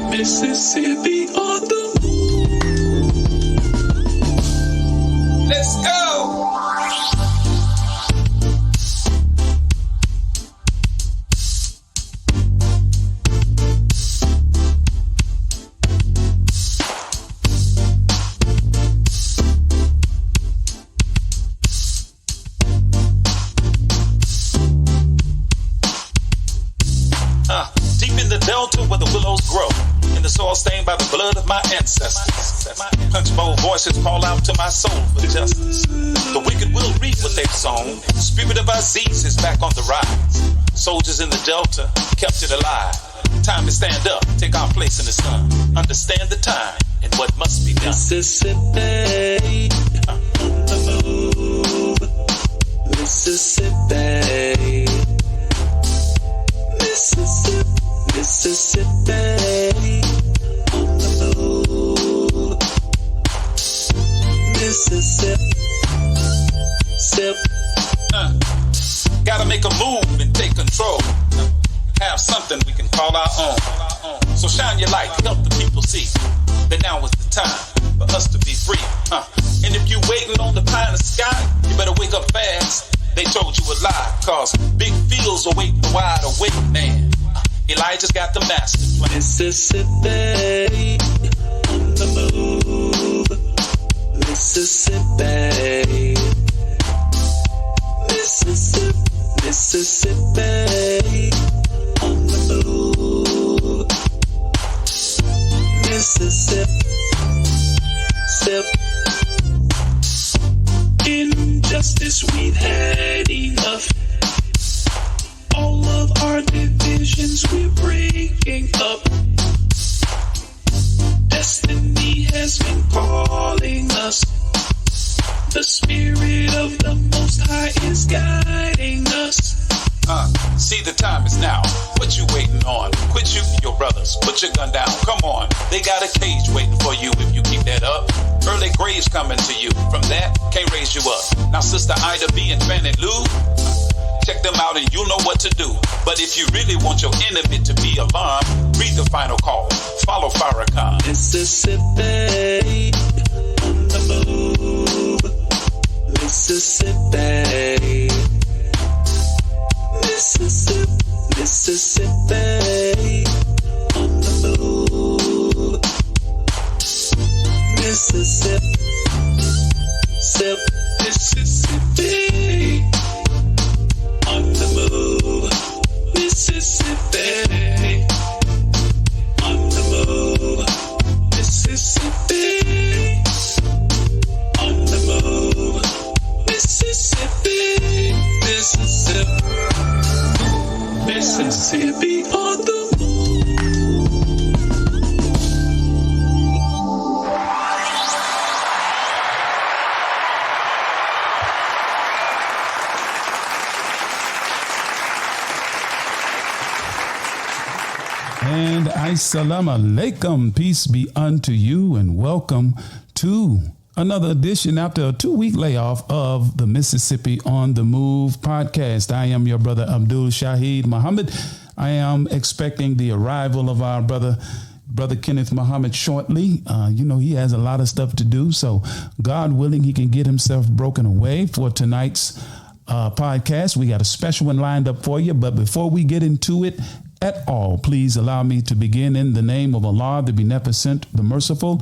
Mississippi on the move. Let's go. Deep in the delta where the willows grow, in the soil stained by the blood of my ancestors. Punch bowl voices call out to my soul for justice. The wicked will reap what they've sown. The spirit of Aziz is back on the rise. Soldiers in the delta kept it alive. Time to stand up, take our place in the sun. Understand the time and what must be done. Mississippi on the move. Mississippi. Mississippi. Mississippi on the move. Mississippi. Sip. Gotta make a move and take control. Have something we can call our own. So shine your light, help the people see that now is the time for us to be free. And if you waiting on the pie in the sky, you better wake up fast. They told you a lie, cause big fields await the wide awake man. Elijah's got the master plan. Mississippi on the move. Mississippi. Mississippi. Mississippi on the move. Mississippi. Sip. Injustice, we've had enough. All of our divisions we're breaking up. Destiny has been calling us. The spirit of the Most High is guiding us. See, the time is now. What you waiting on? Quit shooting your brothers. Put your gun down. Come on. They got a cage waiting for you if you keep that up. Early graves coming to you. From that, can't raise you up. Now, Sister Ida B and Fannie Lou, check them out and you'll know what to do. But if you really want your enemy to be alarmed, read the final call. Follow Farrakhan. Mississippi on the move. Mississippi. Mississippi. Mississippi on the move. Mississippi. Sip. Mississippi on the move. Mississippi on the move. Mississippi on the move. Mississippi. Mississippi. Mississippi on the move. And assalamu alaikum, peace be unto you, and welcome to another edition after a 2-week layoff of the Mississippi on the Move podcast. I am your brother Abdul Shaheed Muhammad. I am expecting the arrival of our brother Kenneth Muhammad shortly. He has a lot of stuff to do, so God willing, he can get himself broken away for tonight's podcast. We got a special one lined up for you, but before we get into it at all, please allow me to begin in the name of Allah, the Beneficent, the Merciful.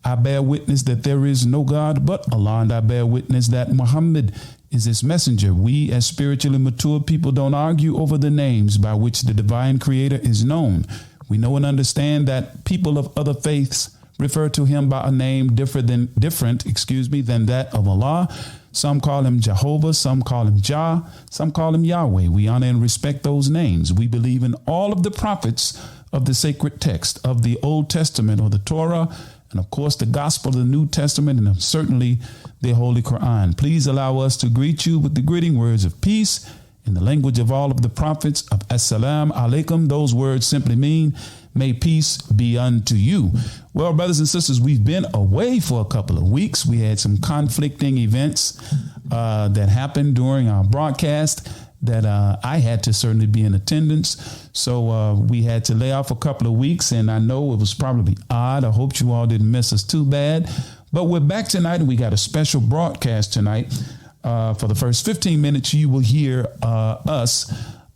I bear witness that there is no God but Allah, and I bear witness that Muhammad is his messenger. We, as spiritually mature people, don't argue over the names by which the divine creator is known. We know and understand that people of other faiths refer to him by a name different than that of Allah. Some call him Jehovah, some call him Jah, some call him Yahweh. We honor and respect those names. We believe in all of the prophets of the sacred text of the Old Testament or the Torah, and of course the Gospel of the New Testament, and certainly the Holy Quran. Please allow us to greet you with the greeting words of peace in the language of all of the prophets of Assalamu alaikum. Those words simply mean, may peace be unto you. Well, brothers and sisters, we've been away for a couple of weeks. We had some conflicting events that happened during our broadcast that I had to certainly be in attendance. So we had to lay off a couple of weeks, and I know it was probably odd. I hope you all didn't miss us too bad. But we're back tonight, and we got a special broadcast tonight. For the first 15 minutes, you will hear us.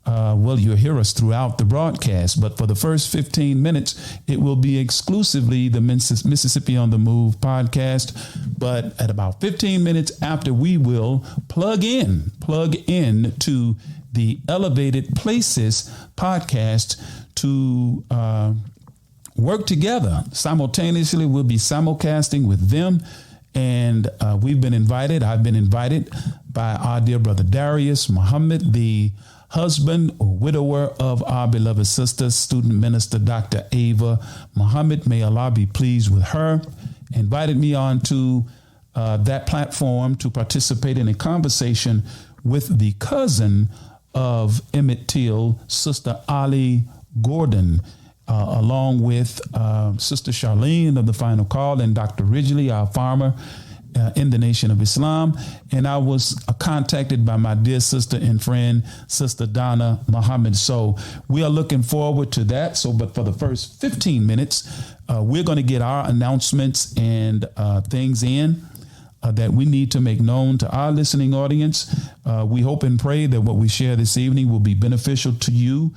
You'll hear us throughout the broadcast, but for the first 15 minutes, it will be exclusively the Mississippi on the Move podcast. But at about 15 minutes after, we will plug in to the Elevated Places podcast to work together. Simultaneously, we'll be simulcasting with them. And I've been invited by our dear brother Darius Muhammad, the husband or widower of our beloved sister, student minister Dr. Ava Muhammad. May Allah be pleased with her. Invited me onto that platform to participate in a conversation with the cousin of Emmitt Till, Sister Ali Gordon, along with Sister Charlene of the Final Call and Dr. Ridgely, our farmer in the Nation of Islam. And I was contacted by my dear sister and friend, Sister Donna Muhammad. So we are looking forward to that. But for the first 15 minutes, we're going to get our announcements and things in that we need to make known to our listening audience. We hope and pray that what we share this evening will be beneficial to you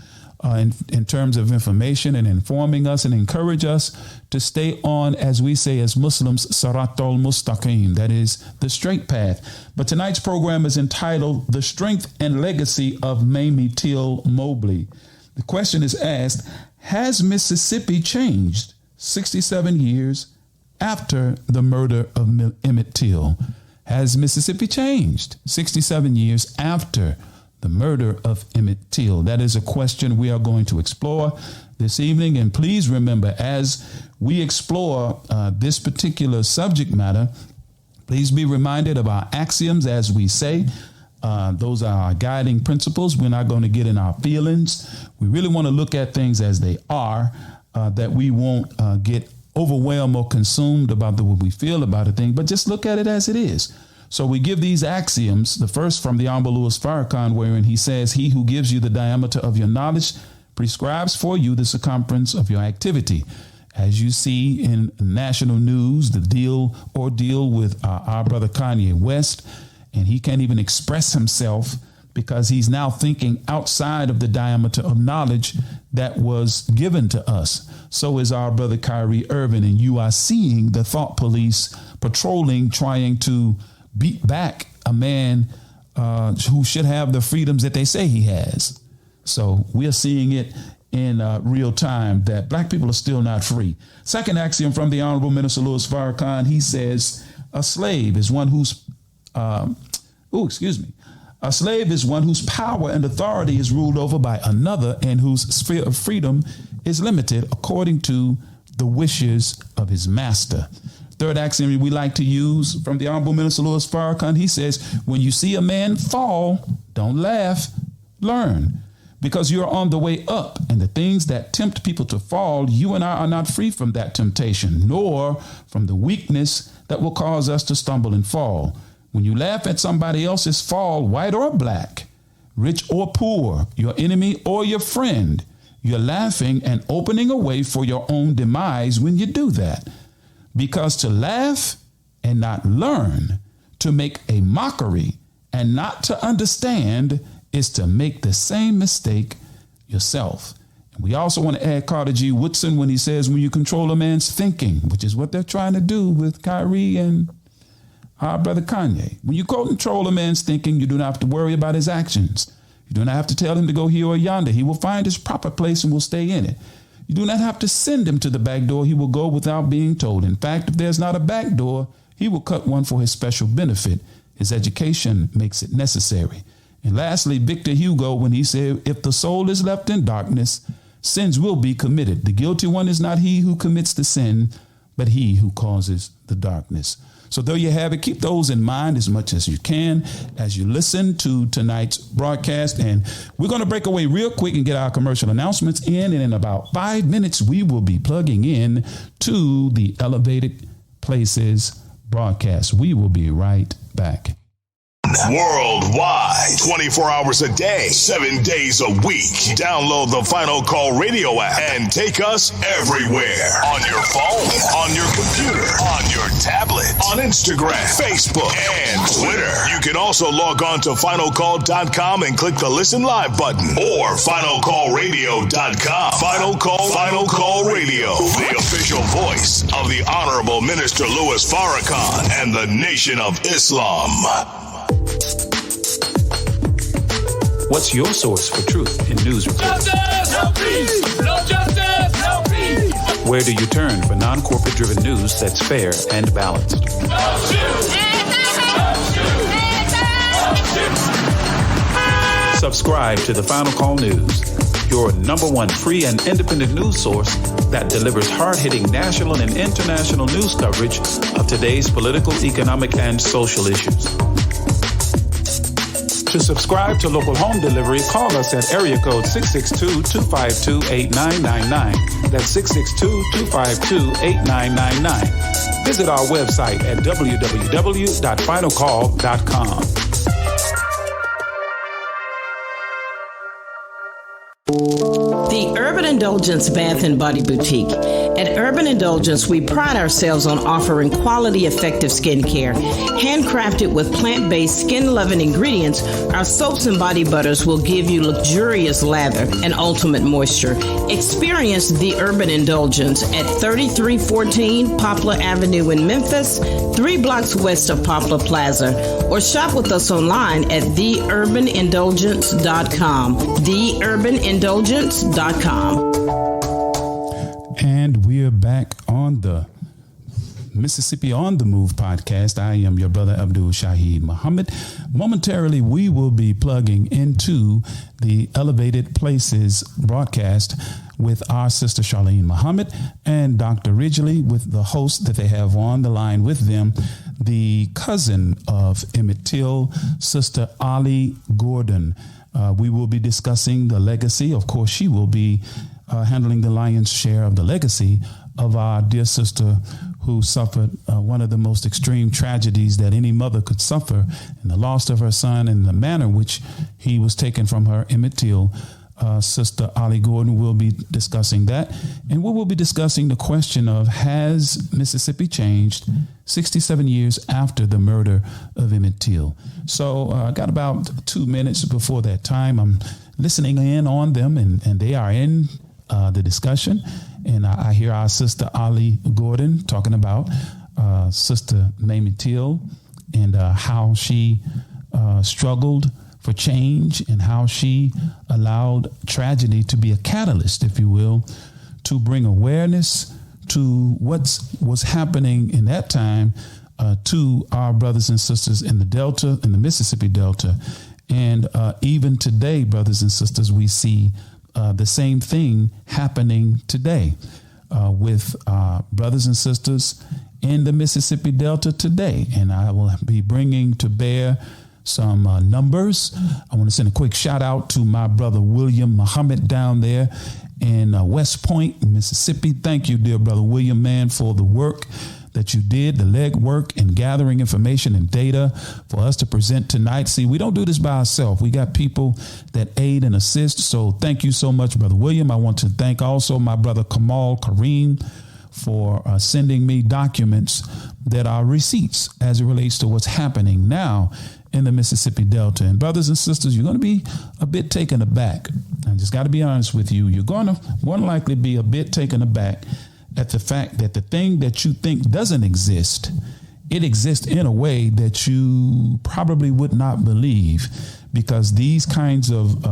in terms of information and informing us and encourage us to stay on, as we say as Muslims, Siratul Mustaqim, that is the straight path. But tonight's program is entitled The Strength and Legacy of Mamie Till-Mobley. The question is asked, has Mississippi changed 67 years after the murder of Emmitt Till? Has Mississippi changed 67 years after the murder of Emmitt Till? That is a question we are going to explore this evening. And please remember, as we explore this particular subject matter, please be reminded of our axioms, as we say. Those are our guiding principles. We're not going to get in our feelings. We really want to look at things as they are, that we won't get overwhelmed or consumed about what we feel about a thing, but just look at it as it is. So we give these axioms, the first from the Honorable Louis Farrakhan, wherein he says, he who gives you the diameter of your knowledge prescribes for you the circumference of your activity. As you see in national news, the ordeal with our brother Kanye West, and he can't even express himself because he's now thinking outside of the diameter of knowledge that was given to us. So is our brother Kyrie Irving, and you are seeing the thought police patrolling, trying to beat back a man who should have the freedoms that they say he has. So we are seeing it in real time that black people are still not free. Second axiom from the Honorable Minister Louis Farrakhan, he says, a slave is one whose power and authority is ruled over by another and whose sphere of freedom is limited according to the wishes of his master. Third axiom we like to use from the Honorable Minister Louis Farrakhan, he says, when you see a man fall, don't laugh, learn. Because you're on the way up, and the things that tempt people to fall, you and I are not free from that temptation, nor from the weakness that will cause us to stumble and fall. When you laugh at somebody else's fall, white or black, rich or poor, your enemy or your friend, you're laughing and opening a way for your own demise when you do that. Because to laugh and not learn, to make a mockery and not to understand, is to make the same mistake yourself. And we also want to add Carter G. Woodson when he says, when you control a man's thinking, which is what they're trying to do with Kyrie and our brother Kanye. When you control a man's thinking, you do not have to worry about his actions. You do not have to tell him to go here or yonder. He will find his proper place and will stay in it. You do not have to send him to the back door. He will go without being told. In fact, if there's not a back door, he will cut one for his special benefit. His education makes it necessary. And lastly, Victor Hugo, when he said, if the soul is left in darkness, sins will be committed. The guilty one is not he who commits the sin, but he who causes the darkness. So there you have it. Keep those in mind as much as you can as you listen to tonight's broadcast. And we're going to break away real quick and get our commercial announcements in. And in about 5 minutes, we will be plugging in to the Elevated Places broadcast. We will be right back. worldwide, 24 hours a day, 7 days a week. Download the Final Call radio app and take us everywhere. On your phone, on your computer, on your tablet, on Instagram, Facebook, and Twitter. You can also log on to finalcall.com and click the Listen Live button or finalcallradio.com. Final Call Radio, the official voice of the Honorable Minister Louis Farrakhan and the Nation of Islam. What's your source for truth in news reports? Justice, no peace. No justice, no peace. Where do you turn for non-corporate driven news that's fair and balanced? No shoot. Subscribe to the Final Call News, your number one free and independent news source that delivers hard-hitting national and international news coverage of today's political, economic, and social issues. To subscribe to local home delivery, call us at area code 662-252-8999. That's 662-252-8999. Visit our website at www.finalcall.com. The Urban Indulgence Bath and Body Boutique. At Urban Indulgence, we pride ourselves on offering quality, effective skincare. Handcrafted with plant-based, skin-loving ingredients, our soaps and body butters will give you luxurious lather and ultimate moisture. Experience The Urban Indulgence at 3314 Poplar Avenue in Memphis, 3 blocks west of Poplar Plaza, or shop with us online at theurbanindulgence.com. theurbanindulgence.com. And we're back on the Mississippi on the Move podcast. I am your brother Abdul Shaheed Muhammad. Momentarily, we will be plugging into the Elevated Places broadcast with our sister Charlene Muhammad and Dr. Ridgely, with the host that they have on the line with them, the cousin of Emmitt Till, Sister Ali Gordon. We will be discussing the legacy. Of course, she will be handling the lion's share of the legacy of our dear sister who suffered one of the most extreme tragedies that any mother could suffer, in the loss of her son and the manner in which he was taken from her, Emmitt Till. Sister Ali Gordon will be discussing that. And we will be discussing the question of, has Mississippi changed 67 years after the murder of Emmitt Till? So I got about 2 minutes before that time. I'm listening in on them, and they are in the discussion. And I hear our sister Ali Gordon talking about Sister Mamie Till and how she struggled for change and how she allowed tragedy to be a catalyst, if you will, to bring awareness to what was happening in that time to our brothers and sisters in the Delta, in the Mississippi Delta. And even today, brothers and sisters, we see the same thing happening today with brothers and sisters in the Mississippi Delta today. And I will be bringing to bear some numbers. I want to send a quick shout out to my brother William Muhammad down there in West Point, Mississippi. Thank you, dear brother William, man, for the work that you did, the leg work and gathering information and data for us to present tonight. See, we don't do this by ourselves. We got people that aid and assist. So thank you so much, brother William. I want to thank also my brother Kamal Kareem for sending me documents that are receipts as it relates to what's happening now in the Mississippi Delta. And brothers and sisters, you're going to be a bit taken aback. I just got to be honest with you. You're going to more than likely be a bit taken aback at the fact that the thing that you think doesn't exist, it exists in a way that you probably would not believe, because these kinds of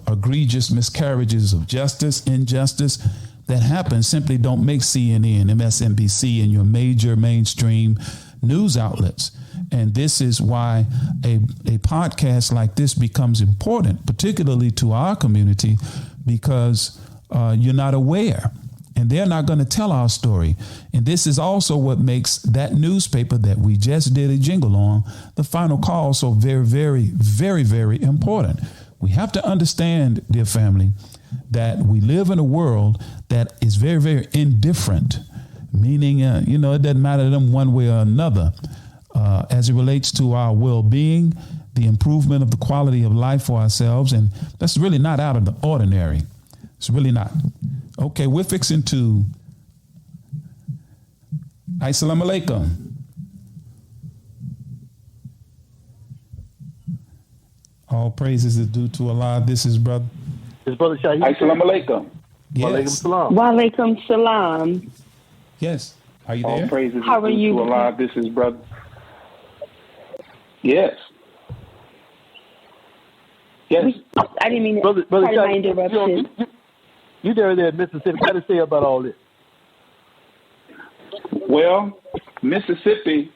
egregious miscarriages of justice, injustice that happen simply don't make CNN, MSNBC, and your major mainstream news outlets. And this is why a podcast like this becomes important, particularly to our community, because you're not aware and they're not going to tell our story. And this is also what makes that newspaper that we just did a jingle on, The Final Call, so very, very, very, very important. We have to understand, dear family, that we live in a world that is very, very indifferent, meaning, it doesn't matter to them one way or another. as it relates to our well-being, the improvement of the quality of life for ourselves. And that's really not out of the ordinary. It's really not. Okay, we're fixing to. Assalamu alaikum. All praises are due to Allah. This is brother. His brother Shahid. Assalamu alaikum. Yes. Walaikum salam. Walaikum salam. Yes. Are you All there? praises How are due you? to Allah. This is brother. Yes. Yes. I didn't mean to. Brother Pardon my Shahid, interruption. you there in Mississippi. What to say about all this? Well, Mississippi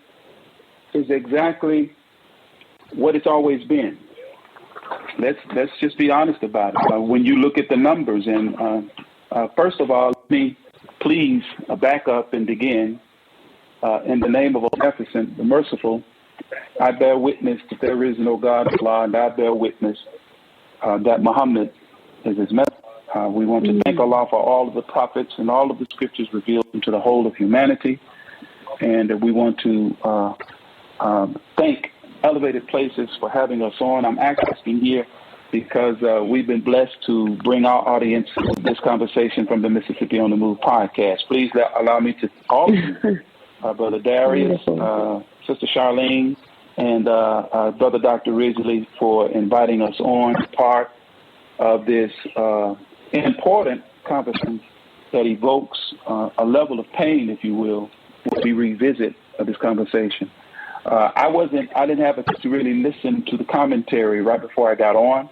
is exactly what it's always been. Let's just be honest about it. When you look at the numbers, and first of all, let me please back up and begin in the name of the Beneficent, the Merciful. I bear witness that there is no God but Allah, and I bear witness that Muhammad is his messenger. We want to thank Allah for all of the prophets and all of the scriptures revealed to the whole of humanity. And we want to thank Elevated Places for having us on. I'm asking here because we've been blessed to bring our audience this conversation from the Mississippi on the Move podcast. Please allow me to all of you, Brother Darius, Sister Charlene, and Brother Dr. Ridgely for inviting us on part of this important conversation that evokes a level of pain, if you will, when we revisit this conversation. I didn't have to really listen to the commentary right before I got on,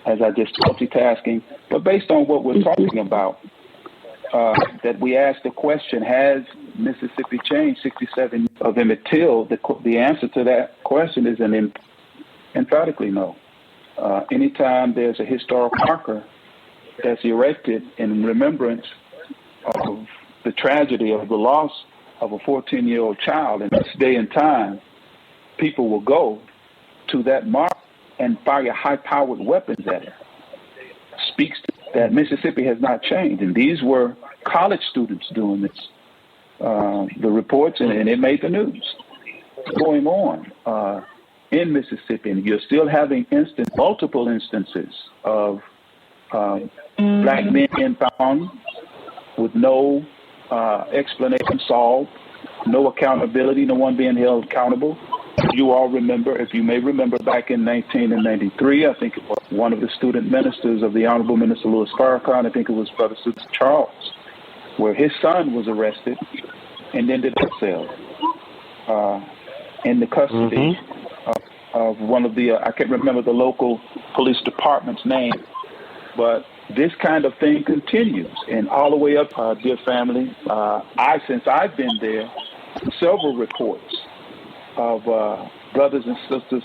as I just multitasking. But based on what we're talking about, that we asked the question, has Mississippi changed 67 years of Emmitt Till? The answer to that question is an emphatically no. Anytime there's a historic marker that's erected in remembrance of the tragedy of the loss of a 14-year-old child in this day and time, people will go to that mark and fire high-powered weapons at it. Speaks to that Mississippi has not changed. And these were college students doing this. The reports, and it made the news. Going on in Mississippi, and you're still having multiple instances of black men being found with no explanation solved, no accountability, no one being held accountable. You all remember, if you may remember, back in 1993, I think it was one of the student ministers of the Honorable Minister Louis Farrakhan, I think it was Brother Susan Charles, where his son was arrested and ended up cell in the custody of one of the, I can't remember the local police department's name, but this kind of thing continues. And all the way up, dear family, since I've been there, several reports of brothers and sisters,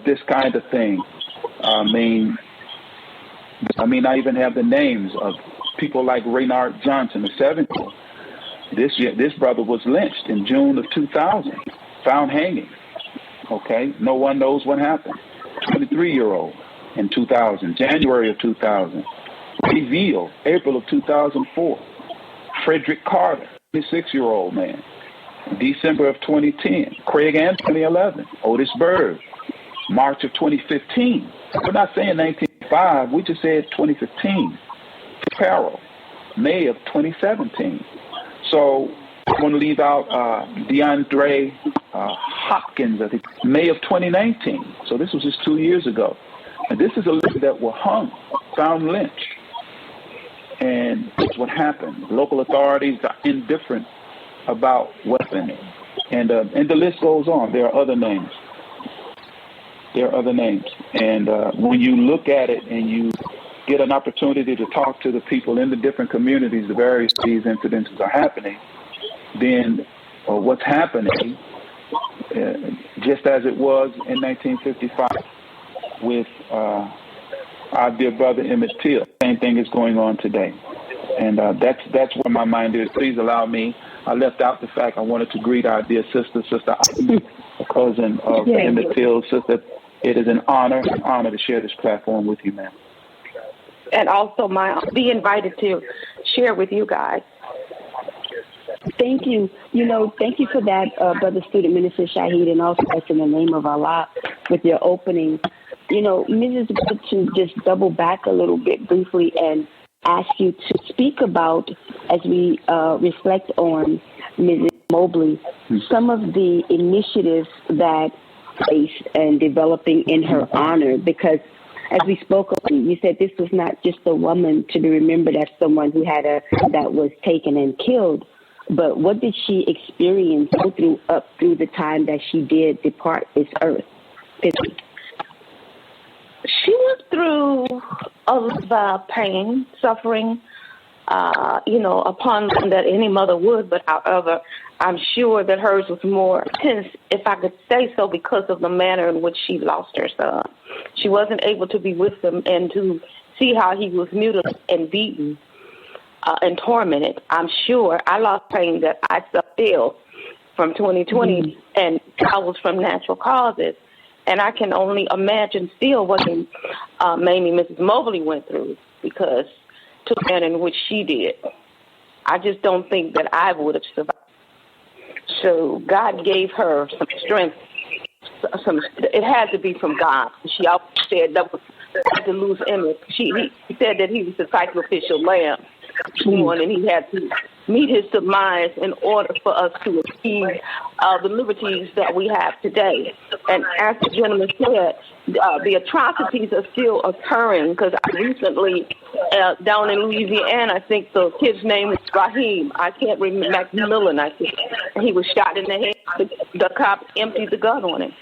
this kind of thing. I mean, I even have the names of people like Raynard Johnson, the 70th. This brother was lynched in June of 2000, found hanging. Okay, no one knows what happened. 23-year-old in 2000, January of 2000. Revealed, April of 2004. Frederick Carter, 26-year-old man. December of 2010, Craig Anthony 2011, Otis Bird, March of 2015. We're not saying 1995, we just said 2015. Farrell, May of 2017. So I want to leave out DeAndre Hopkins, I think, May of 2019. So this was just 2 years ago. And this is a list that were hung, found lynched. And that's what happened. Local authorities are indifferent about weapons, and the list goes on. There are other names. And when you look at it and you get an opportunity to talk to the people in the different communities, the various these incidences are happening, then what's happening, just as it was in 1955 with our dear brother Emmitt Till, same thing is going on today. And that's where my mind is. Please allow me. I left out the fact I wanted to greet our dear sister, a cousin of Emmitt Till. Sister, it is an honor to share this platform with you, ma'am. And also be invited to share with you guys. Thank you. Thank you for that, Brother Student Minister Shaheed, and also that's in the name of Allah with your opening. Mrs. to just double back a little bit briefly and ask you to speak about, as we reflect on Mrs. Mobley, some of the initiatives that placed and developing in her honor, because as we spoke of, you said this was not just a woman to be remembered as someone who that was taken and killed, but what did she experience up through the time that she did depart this earth? She went through a lot of pain, suffering, upon that any mother would, but however, I'm sure that hers was more intense, if I could say so, because of the manner in which she lost her son. She wasn't able to be with him and to see how he was mutilated and beaten and tormented. I'm sure I lost pain that I feel from 2020, and I was from natural causes. And I can only imagine still what Mamie, Mrs. Mobley went through, because to the manner in which she did. I just don't think that I would have survived. So God gave her some strength. It had to be from God. She always said that was to lose Emmitt. He said that he was the sacrificial lamb, and he had to meet his demise in order for us to achieve the liberties that we have today. And as the gentleman said, the atrocities are still occurring, because I recently, down in Louisiana, I think the kid's name was Raheem. I can't remember, Macmillan, I think. He was shot in the head. The cop emptied the gun on him.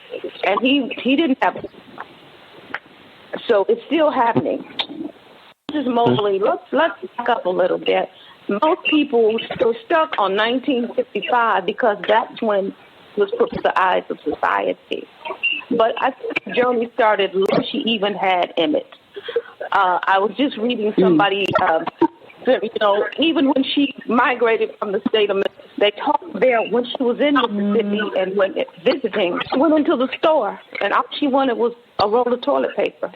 And he didn't have it. So it's still happening. Mrs. Mobley, let's back up a little bit. Most people were stuck on 1955 because that's when it was put to the eyes of society. But I think the journey started when she even had Emmitt. I was just reading somebody, even when she migrated from the state of Mississippi, they talked there when she was in Mississippi and when visiting, she went into the store and all she wanted was a roll of toilet paper.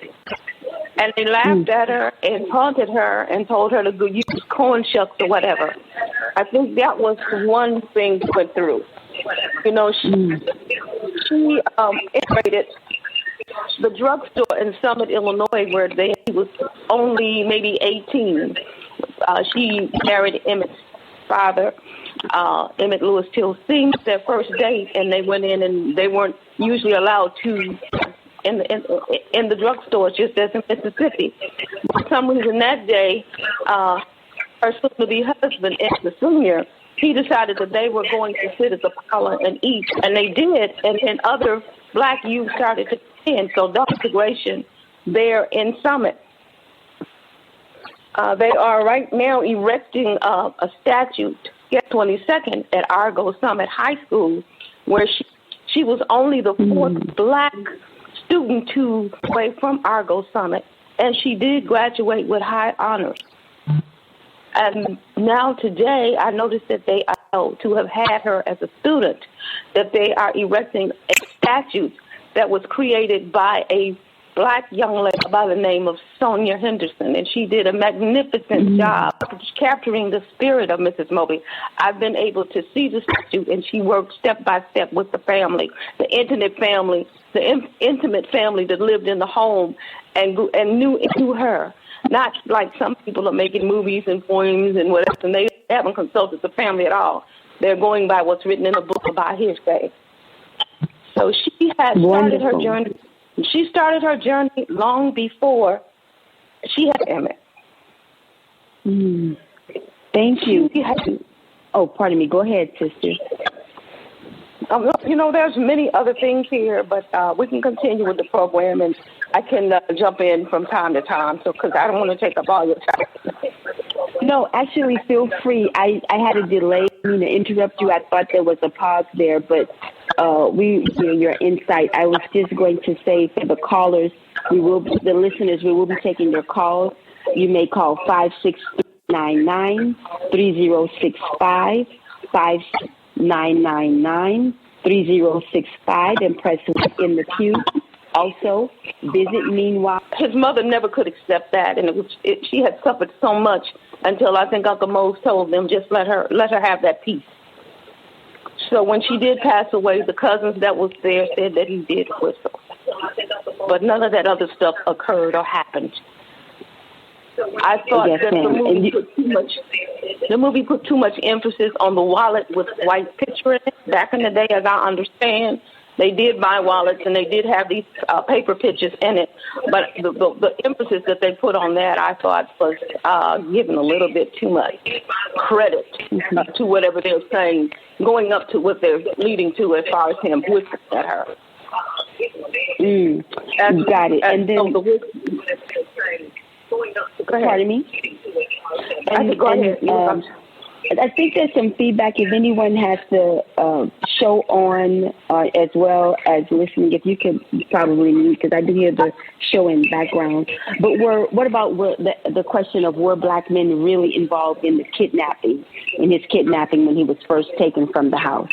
And they laughed at her and taunted her and told her to go use corn shucks or whatever. I think that was one thing she went through. She integrated the drugstore in Summit, Illinois, where he was only maybe 18. She married Emmitt's father, Emmitt Lewis Till Sr., their first date, and they went in and they weren't usually allowed to in the drugstore, just as in Mississippi. For some reason that day, her soon-to-be husband, Emmitt Sr., he decided that they were going to sit at the parlor and eat, and they did, and then other black youth started to come in. So that integration there in Summit. They are right now erecting a statue, get 22nd, at Argo Summit High School, where she was only the fourth black student to away from Argo Summit, and she did graduate with high honors. And now today, I noticed that they are to have had her as a student, that they are erecting a statue that was created by a black young lady by the name of Sonia Henderson, and she did a magnificent job capturing the spirit of Mrs. Mobley. I've been able to see the statue, and she worked step by step with the family, the intimate family that lived in the home and knew her. Not like some people are making movies and poems and whatever, and they haven't consulted the family at all. They're going by what's written in the book about hearsay. So she had started her journey. She started her journey long before she had Emmitt. Thank you. Pardon me. Go ahead, sister. There's many other things here, but we can continue with the program, and I can jump in from time to time, because I don't want to take up all your time. No, actually, feel free. I had a delay. I mean to interrupt you. I thought there was a pause there, but we hear your insight. I was just going to say for the callers, the listeners, we will be taking your calls. You may call 56399 3065 999-3065 and press 1 in the queue. Also, visit Meanwhile. His mother never could accept that, and she had suffered so much until I think Uncle Mose told them, just let her have that peace. So when she did pass away, the cousins that was there said that he did whistle. But none of that other stuff occurred or happened. I thought that the movie put too much emphasis on the wallet with white picture in it. Back in the day, as I understand, they did buy wallets and they did have these paper pictures in it. But the emphasis that they put on that, I thought, was giving a little bit too much credit to whatever they're saying, going up to what they're leading to as far as him whistling at her. Got it. And then, pardon me? I think there's some feedback. If anyone has the show on as well as listening, if you could probably mute, because I do hear the show in background. But what about the question of were black men really involved in his kidnapping when he was first taken from the house?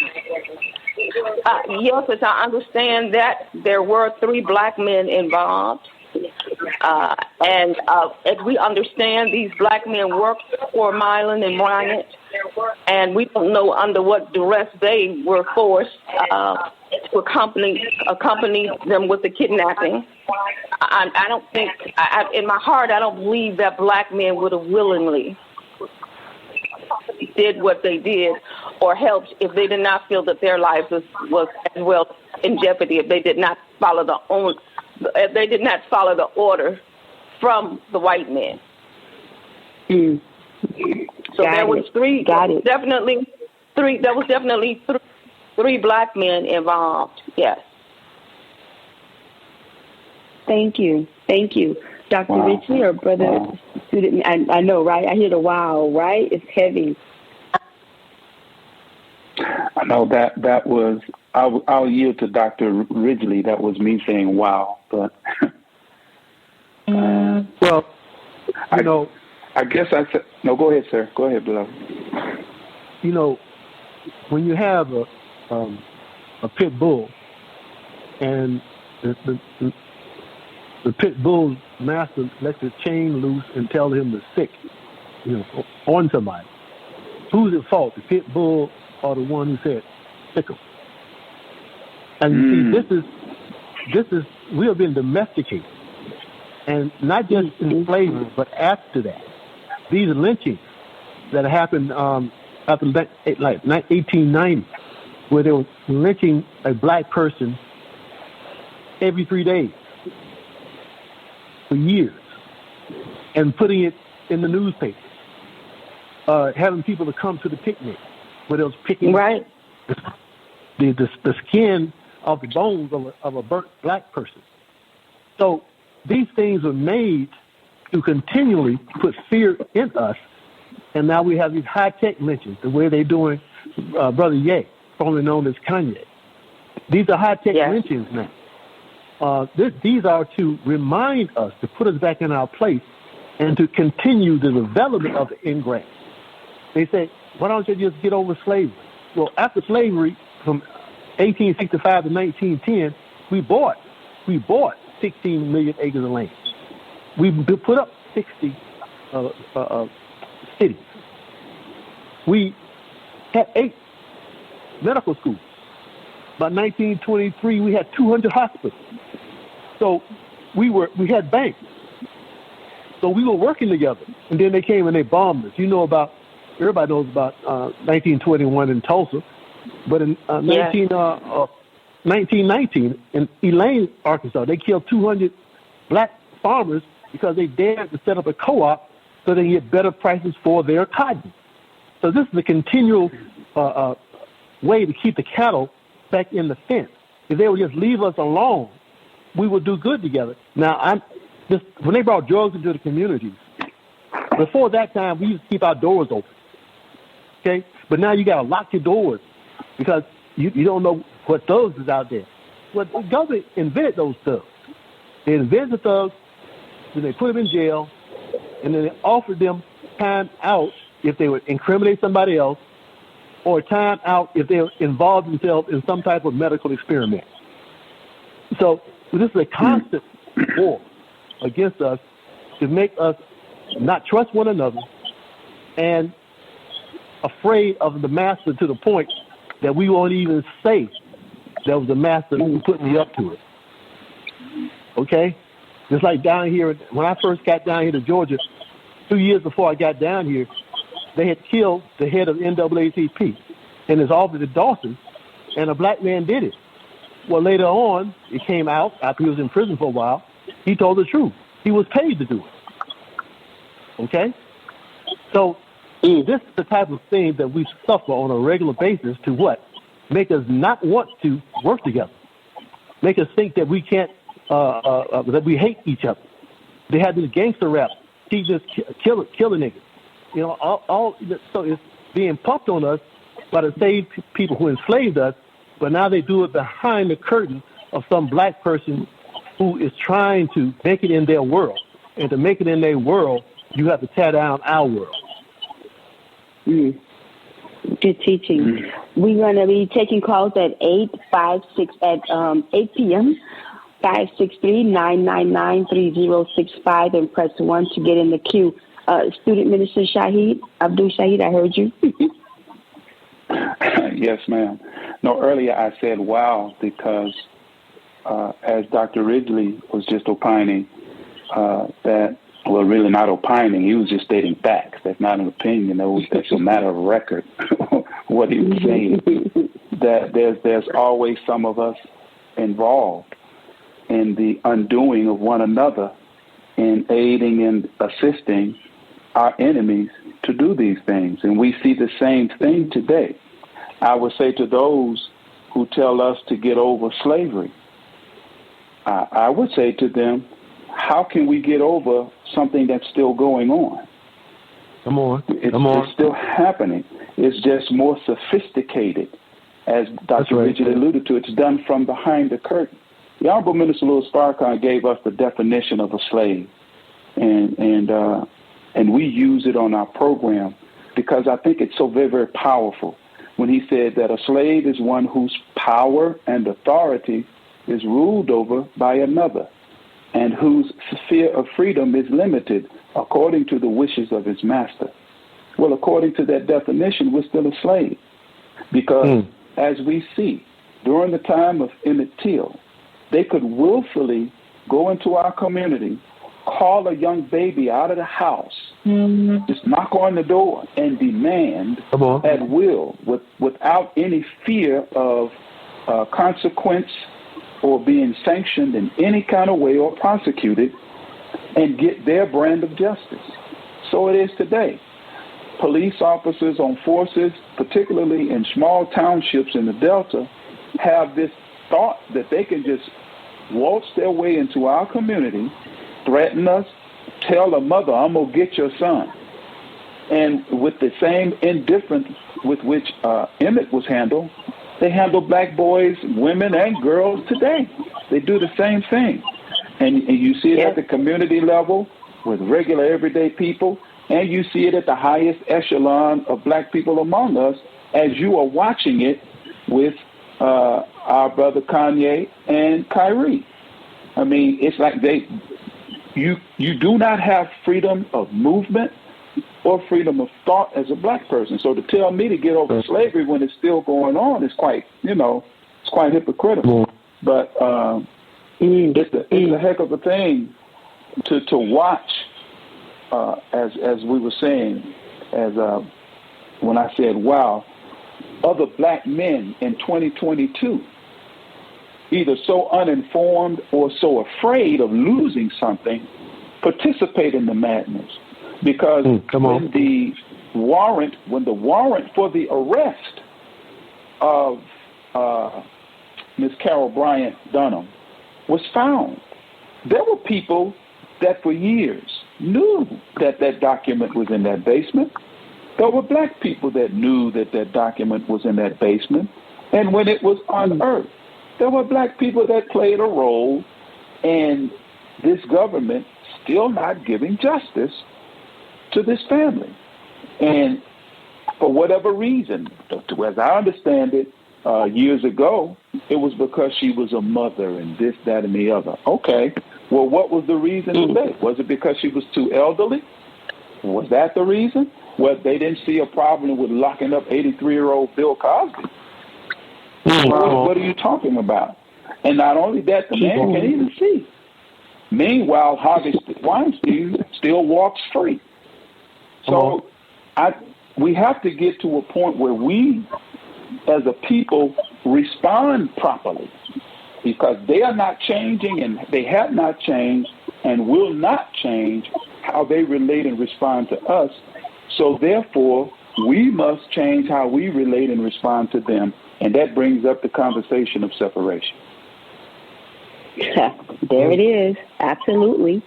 Yes, as I understand that there were 3 black men involved. And as we understand, these black men worked for Mylan and Bryant, and we don't know under what duress they were forced to accompany them with the kidnapping. I don't think, in my heart, I don't believe that black men would have willingly did what they did or helped if they did not feel that their lives was as well in jeopardy, if they did not follow the order from the white men. So there was 3. Definitely 3. There was definitely 3 black men involved. Yes. Thank you, Dr. Ridgely or Brother Student. I know, right? I hear the wow, right? It's heavy. I know that was. I'll yield to Dr. Ridgely. That was me saying wow, but well, I guess I said no. Go ahead, sir. Go ahead, beloved. When you have a pit bull, and the pit bull's master lets his chain loose and tell him to stick, on somebody, who's at fault? The pit bull or the one who said stick him? And you see, this is we have been domesticated, and not just in slavery, but after that, these lynchings that happened after like 1890, where they were lynching a black person every 3 days for years, and putting it in the newspaper, having people to come to the picnic where they was picking the skin of the bones of a burnt black person. So these things are made to continually put fear in us, and now we have these high-tech lynchings, the way they're doing Brother Ye, formerly known as Kanye. These are high-tech lynchings now. These are to remind us, to put us back in our place, and to continue the development of the ingrained. They say, why don't you just get over slavery? Well, after slavery, from 1865 to 1910, we bought 16 million acres of land. We put up 60 cities. We had 8 medical schools. By 1923, we had 200 hospitals. So we had banks. So we were working together. And then they came and they bombed us. Everybody knows about 1921 in Tulsa. But in 1919, in Elaine, Arkansas, they killed 200 black farmers because they dared to set up a co-op so they can get better prices for their cotton. So this is a continual way to keep the cattle back in the fence. If they would just leave us alone, we would do good together. Now, when they brought drugs into the communities, before that time, we used to keep our doors open. Okay? But now you got to lock your doors because you don't know what thugs is out there. Well, the government invented those thugs. They invented the thugs, then they put them in jail, and then they offered them time out if they would incriminate somebody else, or time out if they involved themselves in some type of medical experiment. So this is a constant war against us to make us not trust one another and afraid of the master to the point that we won't even say that was the master who put me up to it. Okay? Just like down here, when I first got down here to Georgia, 2 years before I got down here, they had killed the head of NAACP in his office at Dawson, and a black man did it. Well, later on, it came out, after he was in prison for a while, he told the truth. He was paid to do it. Okay? So this is the type of thing that we suffer on a regular basis to what? Make us not want to work together. Make us think that we can't, that we hate each other. They had this gangster rap, he just kill a nigga. You know, so it's being pumped on us by the same people who enslaved us, but now they do it behind the curtain of some black person who is trying to make it in their world. And to make it in their world, you have to tear down our world. Good teaching. We're going to be taking calls at 8 p.m. 563-999-3065 and press 1 to get in the queue. Student Minister Shaheed, Abdul Shaheed, I heard you. Yes, ma'am. No, earlier I said wow because as Dr. Ridgely was just opining, really not opining, he was just stating facts. That's not an opinion. That's a matter of record, what he was saying. That there's always some of us involved in the undoing of one another in aiding and assisting our enemies to do these things. And we see the same thing today. I would say to those who tell us to get over slavery, I would say to them, how can we get over something that's still going on? Come on. It's still happening. It's just more sophisticated. As Dr. Richard alluded to, it's done from behind the curtain. The Honorable Minister Louis Farrakhan gave us the definition of a slave, and we use it on our program because I think it's so very, very powerful when he said that a slave is one whose power and authority is ruled over by another and whose sphere of freedom is limited according to the wishes of his master. Well, according to that definition, we're still a slave because as we see, during the time of Emmitt Till, they could willfully go into our community, call a young baby out of the house, just knock on the door and demand at will without any fear of consequence or being sanctioned in any kind of way or prosecuted and get their brand of justice. So it is today. Police officers on forces, particularly in small townships in the Delta, have this thought that they can just waltz their way into our community, threaten us, tell a mother, I'm going to get your son. And with the same indifference with which Emmitt was handled, they handle black boys, women, and girls today. They do the same thing. And you see it at the community level with regular everyday people, and you see it at the highest echelon of black people among us as you are watching it with our brother Kanye and Kyrie. I mean, it's like you do not have freedom of movement or freedom of thought as a black person. So to tell me to get over slavery when it's still going on is quite, it's quite hypocritical. But it's a heck of a thing to watch, as we were saying, when I said, wow, other black men in 2022, either so uninformed or so afraid of losing something, participate in the madness. Because when the warrant for the arrest of Miss Carol Bryant Dunham was found, there were people that for years knew that that document was in that basement. There were black people that knew that that document was in that basement. And when it was unearthed, there were black people that played a role in this government still not giving justice to this family. And for whatever reason, as I understand it, years ago, it was because she was a mother and this, that, and the other. Okay. Well, what was the reason today? Was it because she was too elderly? Was that the reason? Well, they didn't see a problem with locking up 83-year-old Bill Cosby. What are you talking about? And not only that, the man can't even see. Meanwhile, Harvey Weinstein still walks free. So we have to get to a point where we, as a people, respond properly, because they are not changing, and they have not changed and will not change how they relate and respond to us. So therefore, we must change how we relate and respond to them. And that brings up the conversation of separation. There it is. Absolutely.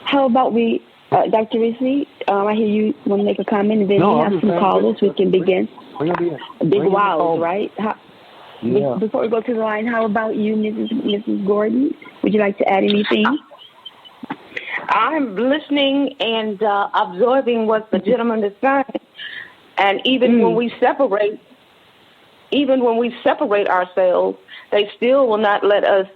How about we, Dr. Rizzi, I hear you want to make a comment, and then we have some callers. We can begin. Big wows, right? Before we go to the line, how about you, Mrs. Gordon? Would you like to add anything? I'm listening and absorbing what the gentleman is saying. And even when we separate ourselves, they still will not let us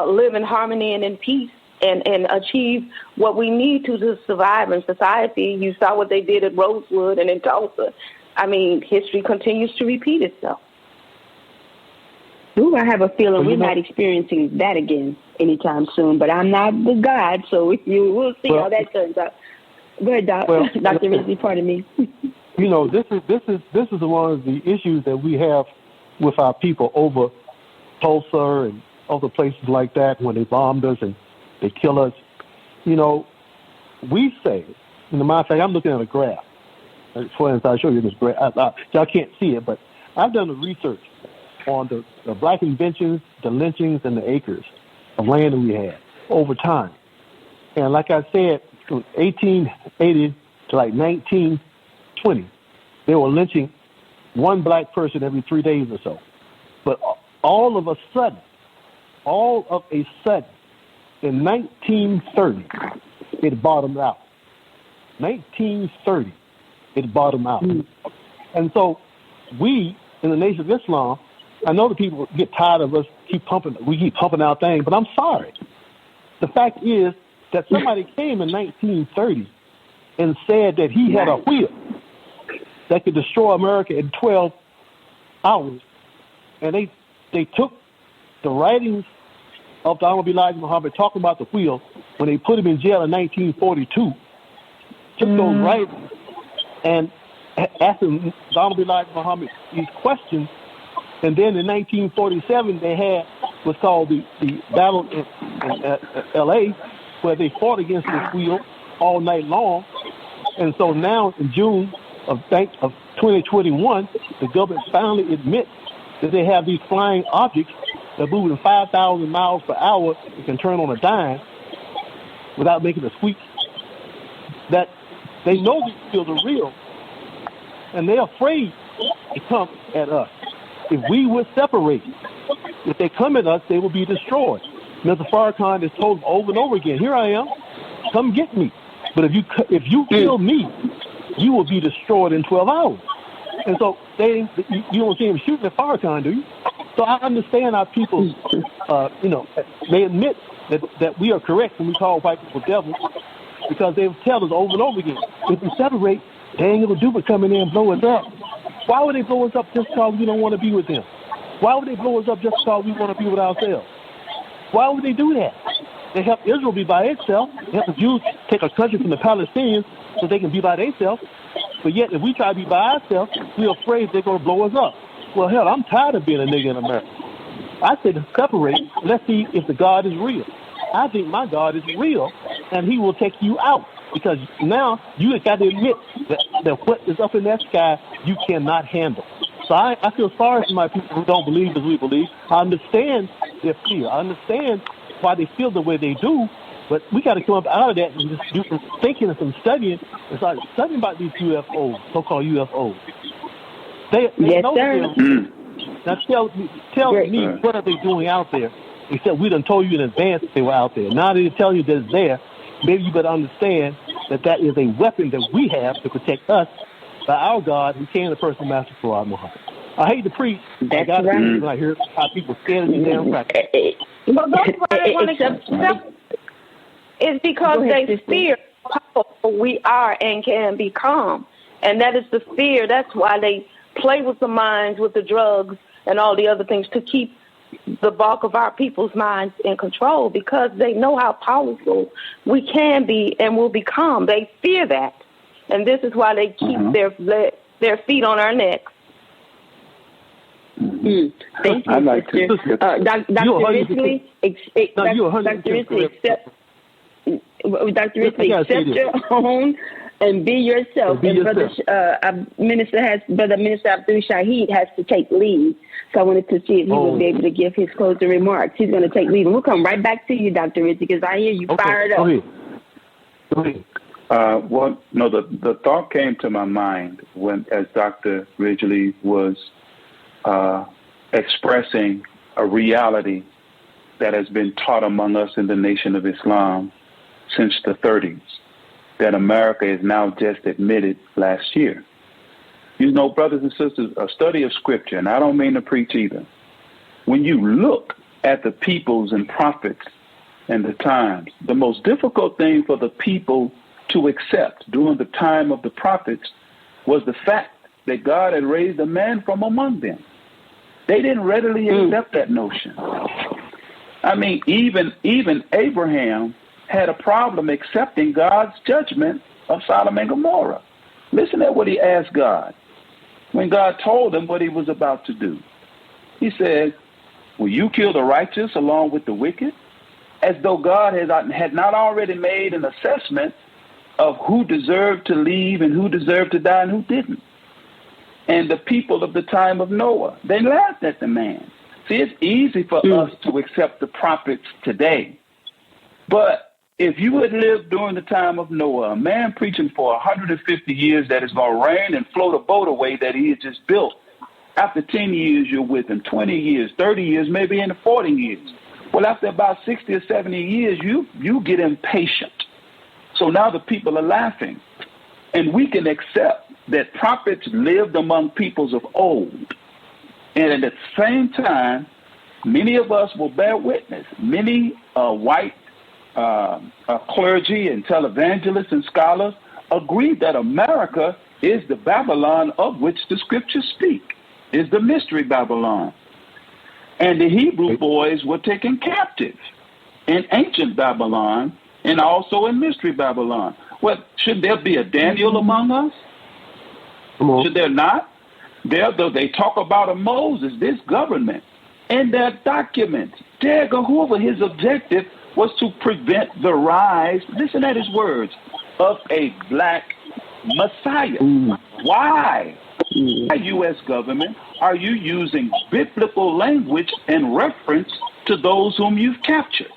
live in harmony and in peace and achieve what we need to survive in society. You saw what they did at Rosewood and in Tulsa. I mean, history continues to repeat itself. Ooh, I have a feeling we're not experiencing that again anytime soon, but I'm not the God, so we'll see how that turns out. Go ahead, Dr. Rizzi, pardon me. You know, this is one of the issues that we have with our people over Tulsa and other places like that when they bombed us and they kill us. You know, we say, in the matter of fact, I'm looking at a graph. For instance, I'll show you this graph. Y'all can't see it, but I've done the research on the black inventions, the lynchings, and the acres of land that we had over time. And like I said, from 1880 to like 1920, they were lynching one black person every 3 days or so. But all of a sudden, in 1930, it bottomed out. 1930, it bottomed out. And so we, in the Nation of Islam, I know the people get tired of us we keep pumping our thing, but I'm sorry. The fact is that somebody came in 1930 and said that he had a wheel that could destroy America in 12 hours. And they took the writings of the Honorable Elijah Muhammad talking about the wheel when they put him in jail in 1942, took those writings and asked the Honorable Elijah Muhammad these questions. And then in 1947, they had what's called the battle in L.A., where they fought against this wheel all night long. And so now in June of 2021, the government finally admits that they have these flying objects that move at 5,000 miles per hour and can turn on a dime without making a squeak. That they know these wheels are real, and they're afraid to come at us. If we would separate, if they come at us, they will be destroyed. Mr. Farrakhan has told them over and over again, here I am, come get me. But if you kill me, you will be destroyed in 12 hours. And so you don't see him shooting at Farrakhan, do you? So I understand our people, they admit that we are correct when we call white people devils, because they tell us over and over again, if we separate, they ain't going to do but come in there and blow us up. Why would they blow us up just because we don't want to be with them? Why would they blow us up just because we want to be with ourselves? Why would they do that? They help Israel be by itself. They help the Jews take a country from the Palestinians so they can be by themselves. But yet, if we try to be by ourselves, we're afraid they're going to blow us up. Well, hell, I'm tired of being a nigga in America. I say to separate. Let's see if the God is real. I think my God is real, and he will take you out. Because now you got to admit that what is up in that sky, you cannot handle. So I feel sorry for my people who don't believe as we believe. I understand their fear. I understand why they feel the way they do. But we got to come up out of that and just do some thinking and some studying and start studying about these UFOs, so-called UFOs. They know that. Now tell me, what are they doing out there? Except we done told you in advance that they were out there. Now they tell you that it's there. Maybe you better understand that is a weapon that we have to protect us by our God who came the person master for our Muhammad. I hate to preach. That's I right. When I hear how people scared of these damn practices. But that's why I want to accept. It's because they fear how powerful we are and can become. And that is the fear. That's why they play with the minds, with the drugs, and all the other things to keep the bulk of our people's minds in control, because they know how powerful we can be and will become. They fear that. And this is why they keep their feet on our necks. Thank you, like sister. Dr. Ridgely, accept your own and be yourself. And Minister Abdul Shaheed has to take lead. So I wanted to see if he would be able to give his closing remarks. He's going to take lead. And we'll come right back to you, Dr. Ridgely, because I hear you fired up. Go ahead. The thought came to my mind as Dr. Ridgely was expressing a reality that has been taught among us in the Nation of Islam since the 30s, that America is now just admitted last year. You know, brothers and sisters, a study of Scripture, and I don't mean to preach either, when you look at the peoples and prophets and the times, the most difficult thing for the people to accept during the time of the prophets was the fact that God had raised a man from among them. They didn't readily accept that notion. I mean, even Abraham had a problem accepting God's judgment of Sodom and Gomorrah. Listen to what he asked God when God told him what he was about to do. He said, will you kill the righteous along with the wicked? As though God had not already made an assessment of who deserved to leave and who deserved to die and who didn't. And the people of the time of Noah, they laughed at the man. See, it's easy for us to accept the prophets today. But if you had lived during the time of Noah, a man preaching for 150 years that is going to rain and float a boat away that he had just built, after 10 years you're with him, 20 years, 30 years, maybe into 40 years. Well, after about 60 or 70 years, you get impatient. So now the people are laughing. And we can accept that prophets lived among peoples of old. And at the same time, many of us will bear witness. Many white clergy and televangelists and scholars agree that America is the Babylon of which the scriptures speak, is the mystery Babylon. And the Hebrew boys were taken captive in ancient Babylon and also in mystery Babylon. Well, should there be a Daniel among us? Should there not? They talk about a Moses, this government, and their documents. Jehovah, his objective was to prevent the rise, listen at his words, of a black Messiah. Why, U.S. government, are you using biblical language in reference to those whom you've captured?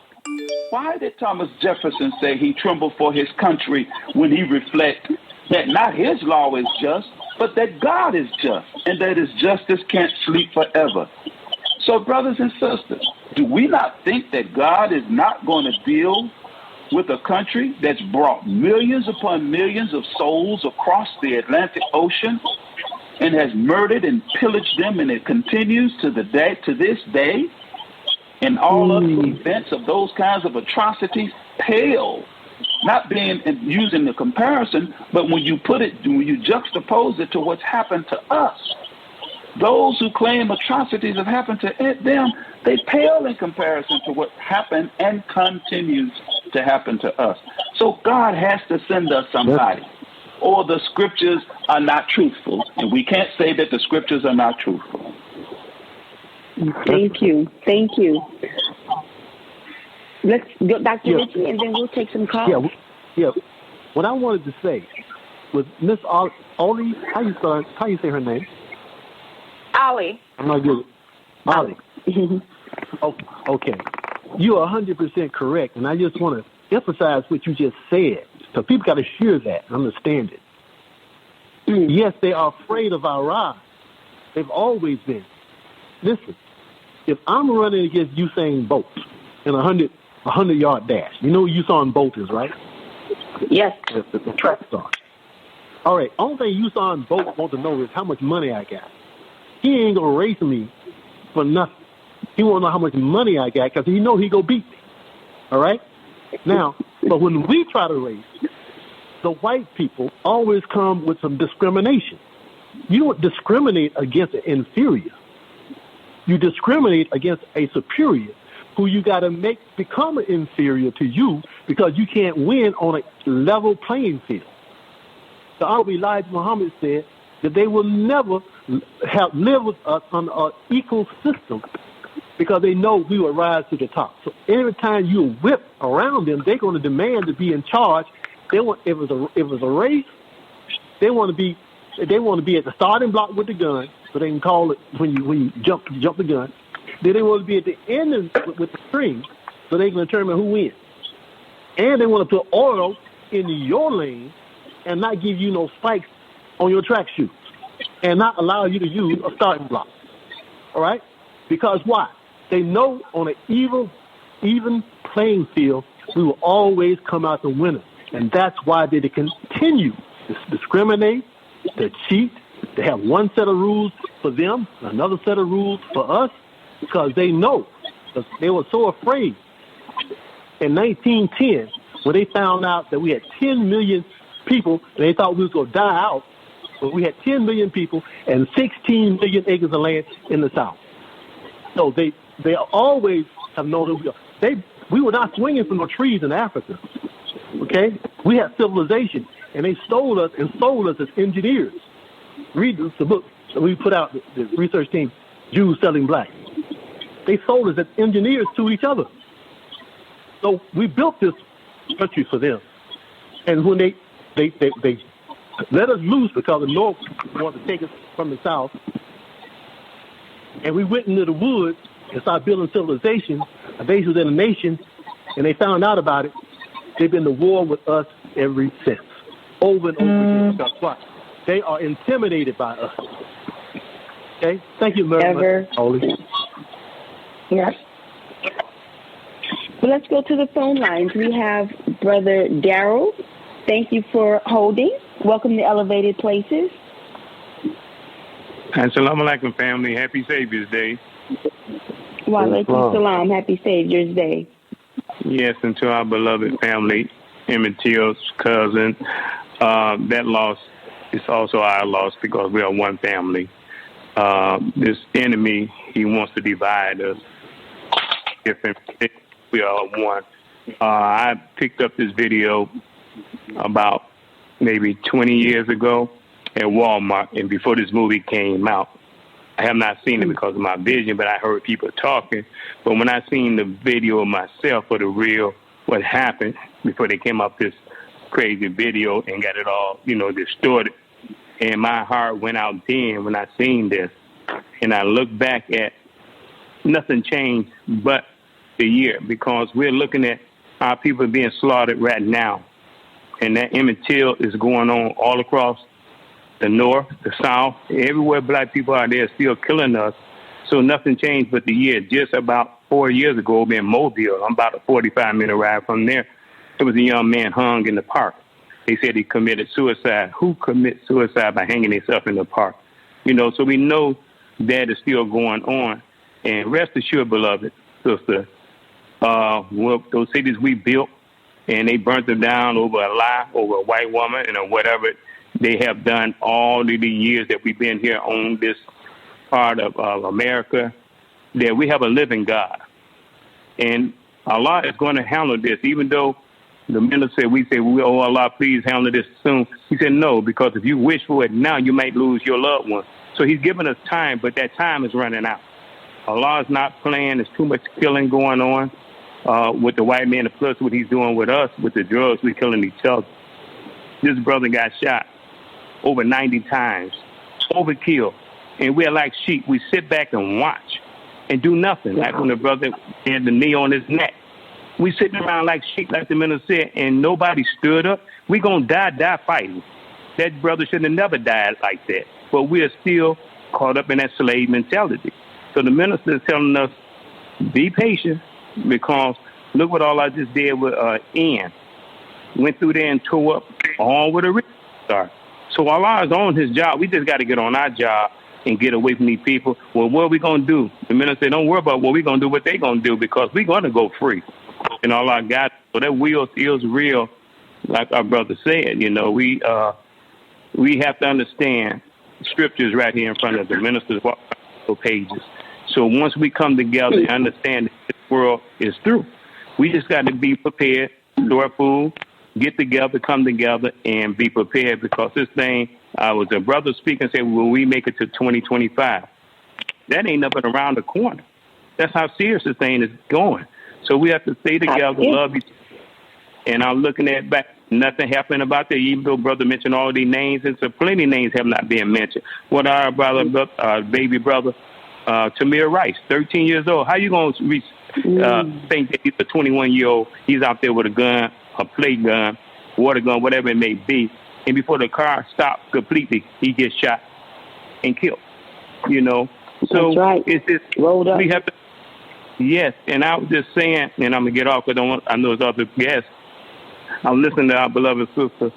Why did Thomas Jefferson say he trembled for his country when he reflected that not his law is just, but that God is just, and that his justice can't sleep forever? So, brothers and sisters, do we not think that God is not going to deal with a country that's brought millions upon millions of souls across the Atlantic Ocean and has murdered and pillaged them, and it continues to this day? And all of the events of those kinds of atrocities pale, not being using the comparison, but when you juxtapose it to what's happened to us, those who claim atrocities have happened to them, they pale in comparison to what happened and continues to happen to us. So God has to send us somebody, or the scriptures are not truthful, and we can't say that the scriptures are not truthful. Thank you. Let's go, Dr. Ritchie, and then we'll take some calls. Yeah. What I wanted to say was Miss Ollie, how you say her name? Ollie. I'm not good. Ollie. Okay. You're 100% correct, and I just want to emphasize what you just said, so people got to hear that and understand it. Yes, they are afraid of our rise. They've always been. Listen, if I'm running against Usain Bolt in a 100-yard dash, you know who Usain Bolt is, right? Yes. The track star. All right. Only thing Usain Bolt wants to know is how much money I got. He ain't gonna race me for nothing. He want to know how much money I got because he know he go beat me. All right. Now, but when we try to race, the white people always come with some discrimination. You don't discriminate against the inferior. you discriminate against a superior who you got to make become inferior to you because you can't win on a level playing field. The Honorable Elijah Muhammad said that they will never live with us on an equal system because they know we will rise to the top. So every time you whip around them, they're going to demand to be in charge. They want if it was a race, they want to be at the starting block with the gun, so they can call it when you jump the gun. Then they want to be at the end with the string, so they can determine who wins. And they want to put oil in your lane and not give you no spikes on your track shoes and not allow you to use a starting block. All right? Because why? They know on an even playing field, we will always come out the winner. And that's why they continue to discriminate, to cheat, to have one set of rules for them, another set of rules for us, because they know. They were so afraid in 1910 when they found out that we had 10 million people and they thought we was going to die out, but we had 10 million people and 16 million acres of land in the South. So they always have known that we were not swinging from the trees in Africa. Okay? We had civilization, and they stole us and sold us as engineers. Read the book that we put out, the research team, Jews Selling Black. They sold us as engineers to each other. So we built this country for them. And when they let us loose because the North wanted to take us from the South, and we went into the woods and started building civilization, a base within a nation, and they found out about it, they've been to war with us ever since, over and over again. That's why. They are intimidated by us. Okay? Thank you very much, Holly. Yes. Well, let's go to the phone lines. We have Brother Darrell. Thank you for holding. Welcome to Elevated Places. Assalamu alaikum, family. Happy Savior's Day. Wa alaikum salam. Happy Savior's Day. Yes, and to our beloved family, Emmitt Till's cousin. That loss is also our loss because we are one family. This enemy, he wants to divide us. Different, we are one. I picked up this video about maybe 20 years ago at Walmart, and before this movie came out. I have not seen it because of my vision, but I heard people talking. But when I seen the video of myself for the real, what happened before they came up this crazy video and got it all, distorted, and my heart went out then when I seen this. And I look back at nothing changed but the year, because we're looking at our people being slaughtered right now. And that Emmitt Till is going on all across the North, the South, everywhere black people are, they're still killing us. So nothing changed but the year. Just about 4 years ago in Mobile, I'm about a 45-minute ride from there, there was a young man hung in the park. They said he committed suicide. Who commits suicide by hanging himself in the park? So we know that is still going on. And rest assured, beloved sister, those cities we built, and they burnt them down over a lie, over a white woman, and whatever they have done all of the years that we've been here on this part of America, that we have a living God. And Allah is going to handle this, even though the minister said, oh, Allah, please handle this soon. He said, no, because if you wish for it now, you might lose your loved one. So he's giving us time, but that time is running out. Allah is not playing. There's too much killing going on with the white man, plus what he's doing with us, with the drugs, we're killing each other. This brother got shot over 90 times, overkill. And we're like sheep. We sit back and watch and do nothing. Like when the brother had the knee on his neck. We sitting around like sheep, like the minister said, and nobody stood up. We're going to die fighting. That brother should have never died like that. But we're still caught up in that slave mentality. So the minister is telling us, be patient, because look what all I just did with Ian. Went through there and tore up all with a rich star. So Allah is on his job. We just got to get on our job and get away from these people. Well, what are we going to do? The minister said, don't worry about what we're going to do, what they're going to do, because we're going to go free. And Allah got, so that will is real, like our brother said. We have to understand scriptures right here in front of the minister's pages. So once we come together and understand that this world is through, we just got to be prepared, store food, get together, come together, and be prepared, because this thing, I was a brother speaking, said, will we make it to 2025? That ain't nothing around the corner. That's how serious this thing is going. So we have to stay together, love each other. And I'm looking at back, nothing happened about that, even though brother mentioned all these names, and so plenty of names have not been mentioned. What our baby brother, Tamir Rice, 13 years old. How you going to think that he's a 21-year-old, he's out there with a gun, a play gun, water gun, whatever it may be, and before the car stops completely, he gets shot and killed, you know? So that's right. It's just, rolled up. We have to, yes, and I was just saying, and I'm going to get off because I know there's other guests. I'm listening to our beloved sister,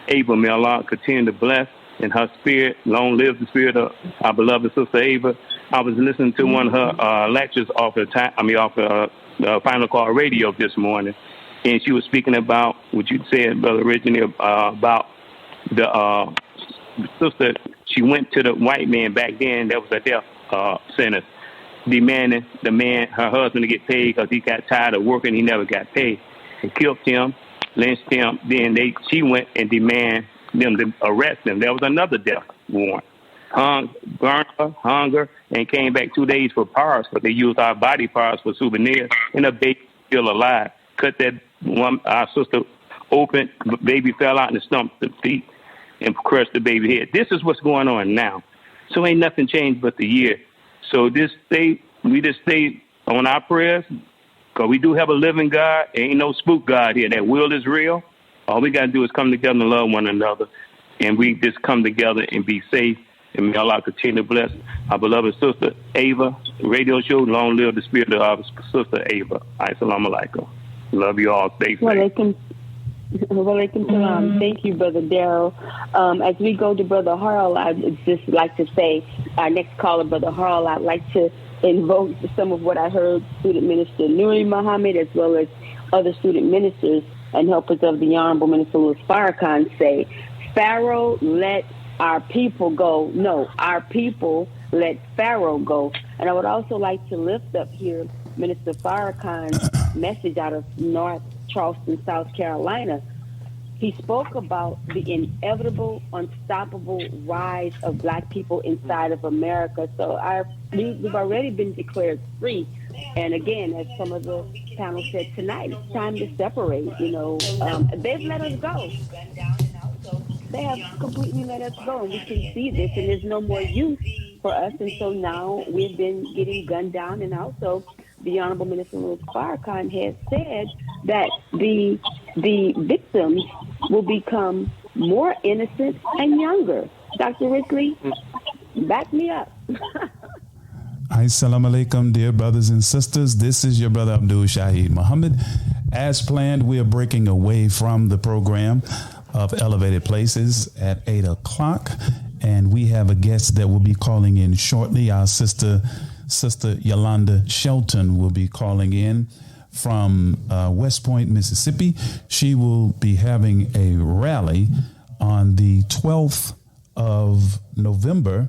Ava. May Allah continue to bless in her spirit. Long live the spirit of our beloved sister, Ava. I was listening to one of her lectures off the Final Call Radio this morning, and she was speaking about what you said, Brother originally, about the sister. She went to the white man back then that was a death sentence, demanding her husband to get paid because he got tired of working. He never got paid. They killed him, lynched him. Then she went and demanded them to arrest him. There was another death warrant. Burned her, hunger, and came back 2 days for parts, but they used our body parts for souvenirs, and the baby still alive. Cut that one, our sister open, the baby fell out and stumped the feet and crushed the baby head. This is what's going on now. So ain't nothing changed but the year. So we just stay on our prayers, because we do have a living God. Ain't no spook God here. That will is real. All we got to do is come together and love one another, and we just come together and be safe. And may Allah continue to bless our beloved sister Ava radio show. Long live the spirit of our sister Ava. Assalamu alaikum. Love you all. Stay safe. Walaikum salam. Thank you, Brother Darrell. As we go to Brother Harl, I'd just like to say, our next caller, Brother Harl, I'd like to invoke some of what I heard Student Minister Nuri Muhammad, as well as other student ministers and helpers of the Honorable Minister Louis Farrakhan say, Pharaoh let our people go. No, our people let Pharaoh go. And I would also like to lift up here Minister Farrakhan's message out of North Charleston, South Carolina. He spoke about the inevitable, unstoppable rise of Black people inside of America. So we've already been declared free. And again, as some of the panel said tonight, it's time to separate. They've let us go. They have completely let us go, and we can see this, and there's no more use for us. And so now we've been getting gunned down, and also the Honorable Minister Louis Farrakhan has said that the victims will become more innocent and younger. Dr. Risley, back me up. Assalamu alaikum, dear brothers and sisters. This is your brother Abdul Shaheed Muhammad. As planned, we are breaking away from the program of Elevated Places at 8 o'clock. And we have a guest that will be calling in shortly. Our sister Yolanda Shelton will be calling in from West Point, Mississippi. She will be having a rally on the 12th of November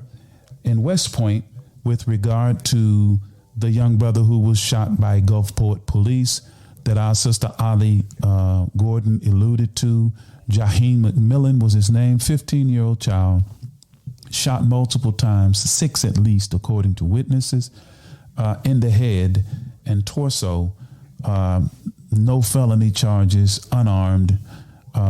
in West Point with regard to the young brother who was shot by Gulfport police that our sister Ali Gordon alluded to. Jaheem McMillan was his name, 15-year-old child, shot multiple times, 6 at least, according to witnesses, in the head and torso. No felony charges, unarmed.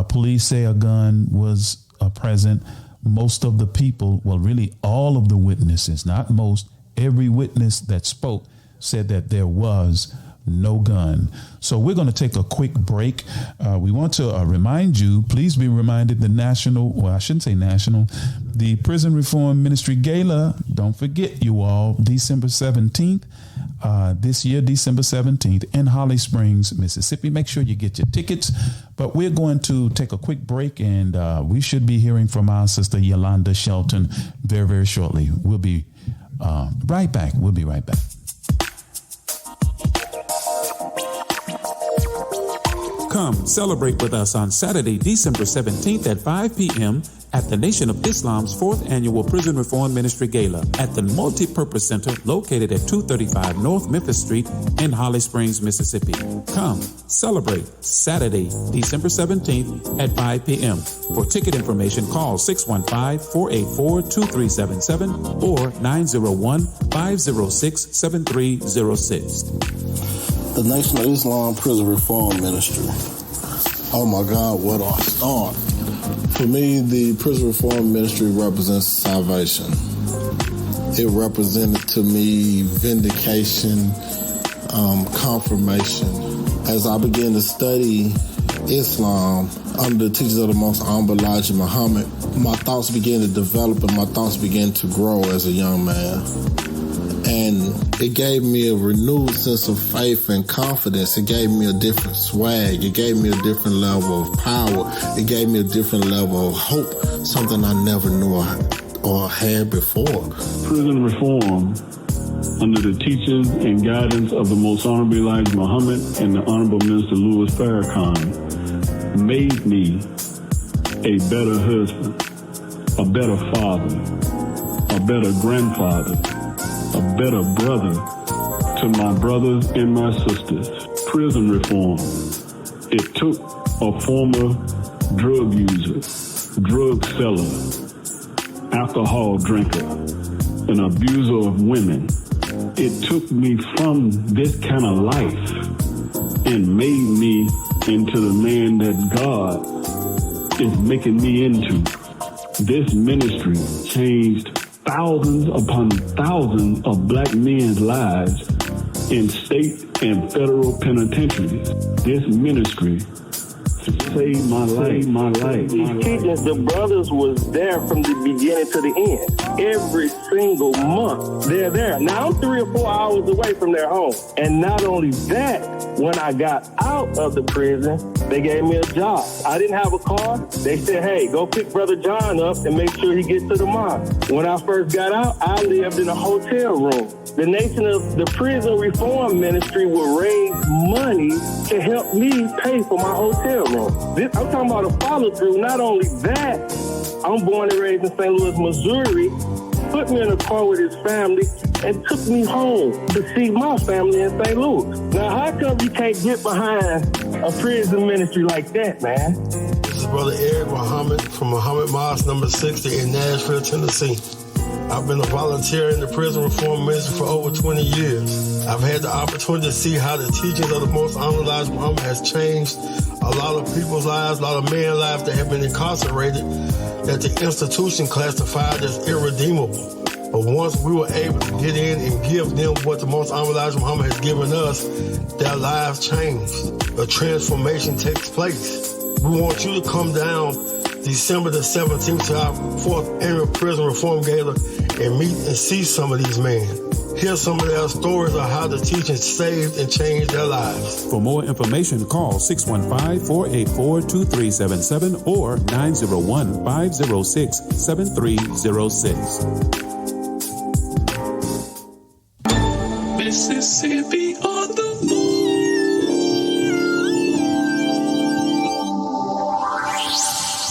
Police say a gun was present. Most of the people, well, really all of the witnesses, not most, every witness that spoke said that there was no gun. So we're going to take a quick break. We want to remind you, please be reminded, the Prison Reform Ministry Gala, don't forget you all, December 17th, this year, December 17th in Holly Springs, Mississippi. Make sure you get your tickets. But we're going to take a quick break, and we should be hearing from our sister Yolanda Shelton very, very shortly. We'll be right back. We'll be right back. Come celebrate with us on Saturday, December 17th at 5 p.m. at the Nation of Islam's 4th Annual Prison Reform Ministry Gala at the Multipurpose Center located at 235 North Memphis Street in Holly Springs, Mississippi. Come celebrate Saturday, December 17th at 5 p.m. For ticket information, call 615-484-2377 or 901-506-7306. The Nation of Islam Prison Reform Ministry. Oh my God, what a start. For me, the Prison Reform Ministry represents salvation. It represented to me vindication, confirmation. As I began to study Islam under the teachings of the Most Honorable Elijah Muhammad, my thoughts began to develop and my thoughts began to grow as a young man. And it gave me a renewed sense of faith and confidence. It gave me a different swag. It gave me a different level of power. It gave me a different level of hope, something I never knew or had before. Prison reform, under the teachings and guidance of the Most Honorable Elijah Muhammad and the Honorable Minister Louis Farrakhan, made me a better husband, a better father, a better grandfather, a better brother to my brothers and my sisters. Prison reform. It took a former drug user, drug seller, alcohol drinker, an abuser of women. It took me from this kind of life and made me into the man that God is making me into. This ministry changed thousands upon thousands of black men's lives in state and federal penitentiaries. This ministry saved my life. These teachings, the brothers was there from the beginning to the end. Every single month, they're there. Now, I'm 3 or 4 hours away from their home. And not only that, when I got out of the prison, they gave me a job. I didn't have a car. They said, hey, go pick Brother John up and make sure he gets to the mosque. When I first got out, I lived in a hotel room. The Nation of the Prison Reform Ministry will raise money to help me pay for my hotel room. I'm talking about a follow-through. Not only that, I'm born and raised in St. Louis, Missouri, put me in a car with his family, and took me home to see my family in St. Louis. Now, how come you can't get behind a prison ministry like that, man? This is Brother Eric Muhammad from Muhammad Mosque number 60 in Nashville, Tennessee. I've been a volunteer in the Prison Reform Ministry for over 20 years. I've had the opportunity to see how the teachings of the Most Honorable Elijah Muhammad has changed a lot of people's lives, a lot of men's lives that have been incarcerated, that the institution classified as irredeemable. But once we were able to get in and give them what the Most Honorable Elijah Muhammad has given us, their lives changed. A transformation takes place. We want you to come down December the 17th to our 4th Annual Prison Reform Gala and meet and see some of these men. Hear some of their stories of how the teachings saved and changed their lives. For more information, call 615-484-2377 or 901-506-7306. Mississippi on the move.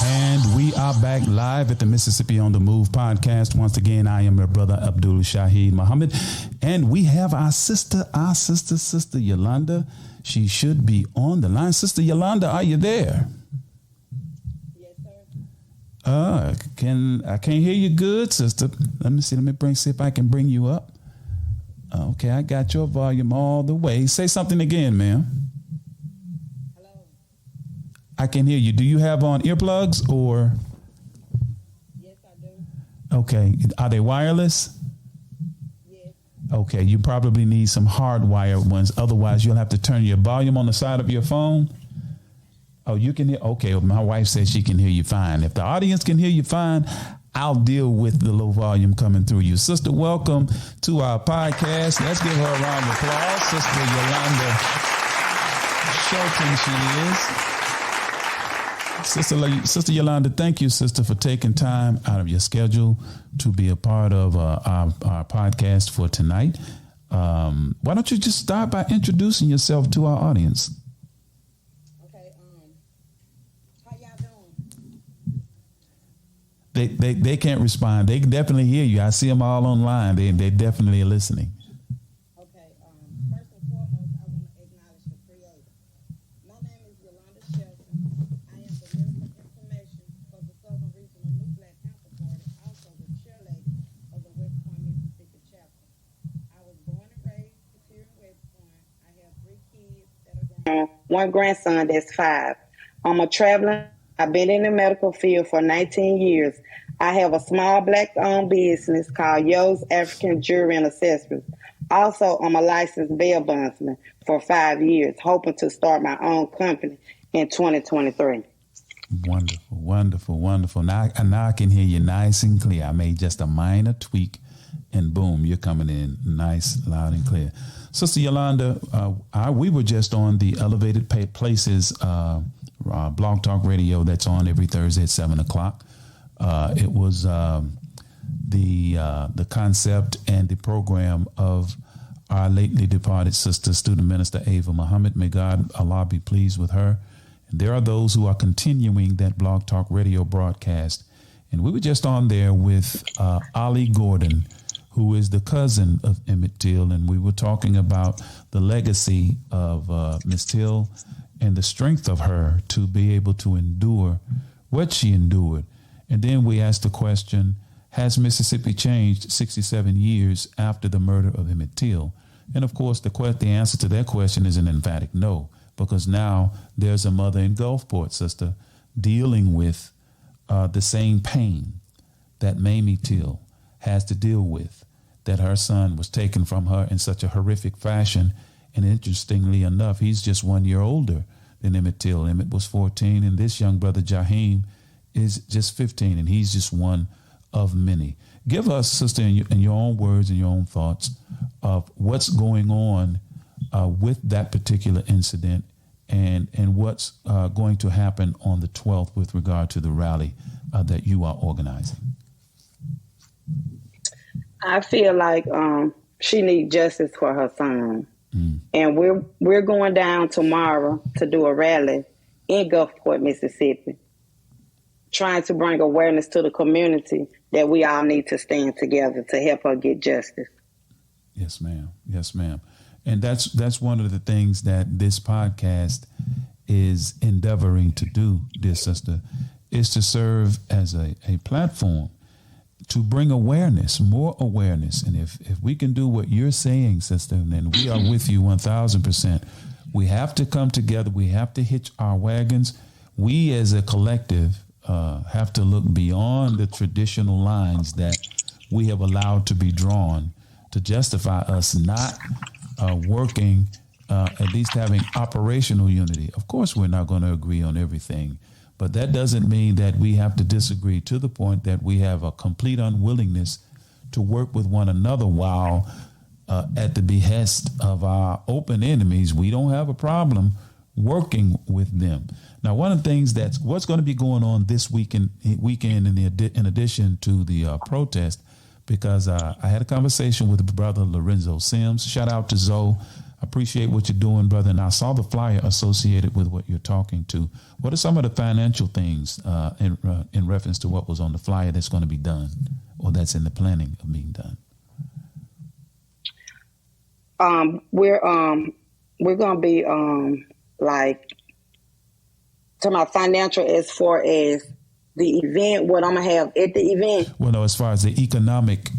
And we are back live at the Mississippi on the Move podcast. Once again, I am your brother Abdul Shaheed Muhammad, and we have our sister Yolanda. She should be on the line. Sister Yolanda, are you there? Yes, sir. I can't hear you good, sister. Let me see if I can bring you up. Okay, I got your volume all the way. Say something again, ma'am. Hello. I can hear you. Do you have on earplugs or? Yes, I do. Okay. Are they wireless? Yes. Okay. You probably need some hardwired ones. Otherwise, you'll have to turn your volume on the side of your phone. Oh, you can hear? Okay. Well, my wife says she can hear you fine. If the audience can hear you fine, I'll deal with the low volume coming through you. Sister, welcome to our podcast. Let's give her a round of applause. Sister Yolanda Shelton, she is. Sister Yolanda, thank you, sister, for taking time out of your schedule to be a part of our podcast for tonight. Why don't you just start by introducing yourself to our audience? Okay, how y'all doing? They can't respond. They can definitely hear you. I see them all online. They definitely are listening. Okay. First and foremost, I want to acknowledge the Creator. My name is Yolanda Shelton. I am the Minister of Information for the Southern Regional New Black Panther Party, also the chairlady of the West Point, Mississippi chapter. I was born and raised here in West Point. I have 3 kids that are grown. One grandson that's 5. I'm a traveling. I've been in the medical field for 19 years. I have a small black-owned business called Yo's African Jewelry and Accessories. Also, I'm a licensed bail bondsman for 5 years, hoping to start my own company in 2023. Wonderful, wonderful, wonderful. Now I can hear you nice and clear. I made just a minor tweak, and boom, you're coming in nice, loud, and clear. Sister Yolanda, we were just on the Elevated Places Blog Talk Radio that's on every Thursday at 7 o'clock. It was the concept and the program of our lately departed sister, student minister Ava Muhammad. May God, Allah, be pleased with her. And there are those who are continuing that Blog Talk Radio broadcast. And we were just on there with Ali Gordon, who is the cousin of Emmitt Till, and we were talking about the legacy of Miss Till and the strength of her to be able to endure what she endured. And then we asked the question, has Mississippi changed 67 years after the murder of Emmitt Till? And of course, the answer to that question is an emphatic no, because now there's a mother in Gulfport, sister, dealing with the same pain that Mamie Till has to deal with, that her son was taken from her in such a horrific fashion. And interestingly enough, he's just 1 year older than Emmitt Till. Emmitt was 14, and this young brother, Jaheim, is just 15, and he's just one of many. Give us, sister, in your own words and your own thoughts of what's going on with that particular incident and what's going to happen on the 12th with regard to the rally that you are organizing. I feel like she needs justice for her son. And we're going down tomorrow to do a rally in Gulfport, Mississippi, trying to bring awareness to the community that we all need to stand together to help her get justice. Yes, ma'am. Yes, ma'am. And that's one of the things that this podcast is endeavoring to do, dear sister, is to serve as a platform to bring awareness, more awareness. And if we can do what you're saying, sister, then we are with you 1,000%. We have to come together. We have to hitch our wagons. We as a collective have to look beyond the traditional lines that we have allowed to be drawn to justify us not working, at least having operational unity. Of course, we're not going to agree on everything, but that doesn't mean that we have to disagree to the point that we have a complete unwillingness to work with one another while at the behest of our open enemies. We don't have a problem working with them. Now, one of the things what's going to be going on this weekend in addition to the protest, because I had a conversation with brother Lorenzo Sims. Shout out to Zoe. I appreciate what you're doing, brother. And I saw the flyer associated with what you're talking to. What are some of the financial things in reference to what was on the flyer that's going to be done or that's in the planning of being done? We're going to be talking about financial as far as the event, what I'm going to have at the event. Well, no, as far as the economic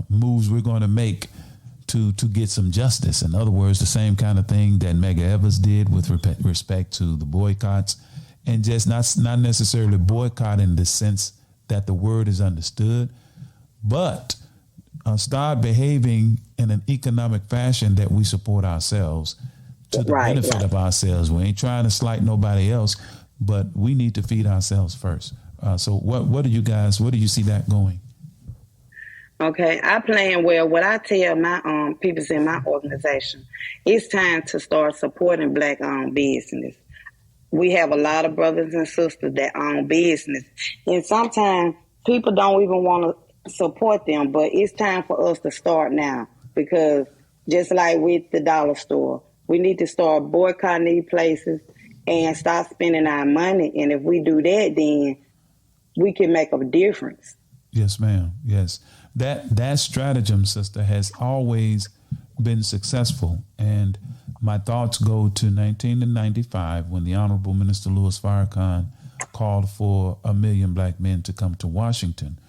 moves we're going to make to get some justice. In other words, the same kind of thing that Medgar Evers did with respect to the boycotts, and just not necessarily boycott in the sense that the word is understood, but start behaving in an economic fashion that we support ourselves to the benefit of ourselves. We ain't trying to slight nobody else, but we need to feed ourselves first. So what do you see that going? Okay, I plan well. What I tell my people in my organization, it's time to start supporting Black-owned business. We have a lot of brothers and sisters that own business, and sometimes people don't even want to support them, but it's time for us to start now, because just like with the dollar store, we need to start boycotting these places and start spending our money. And if we do that, then we can make a difference. Yes, ma'am. Yes. That stratagem, sister, has always been successful. And my thoughts go to 1995 when the Honorable Minister Louis Farrakhan called for 1 million black men to come to Washington.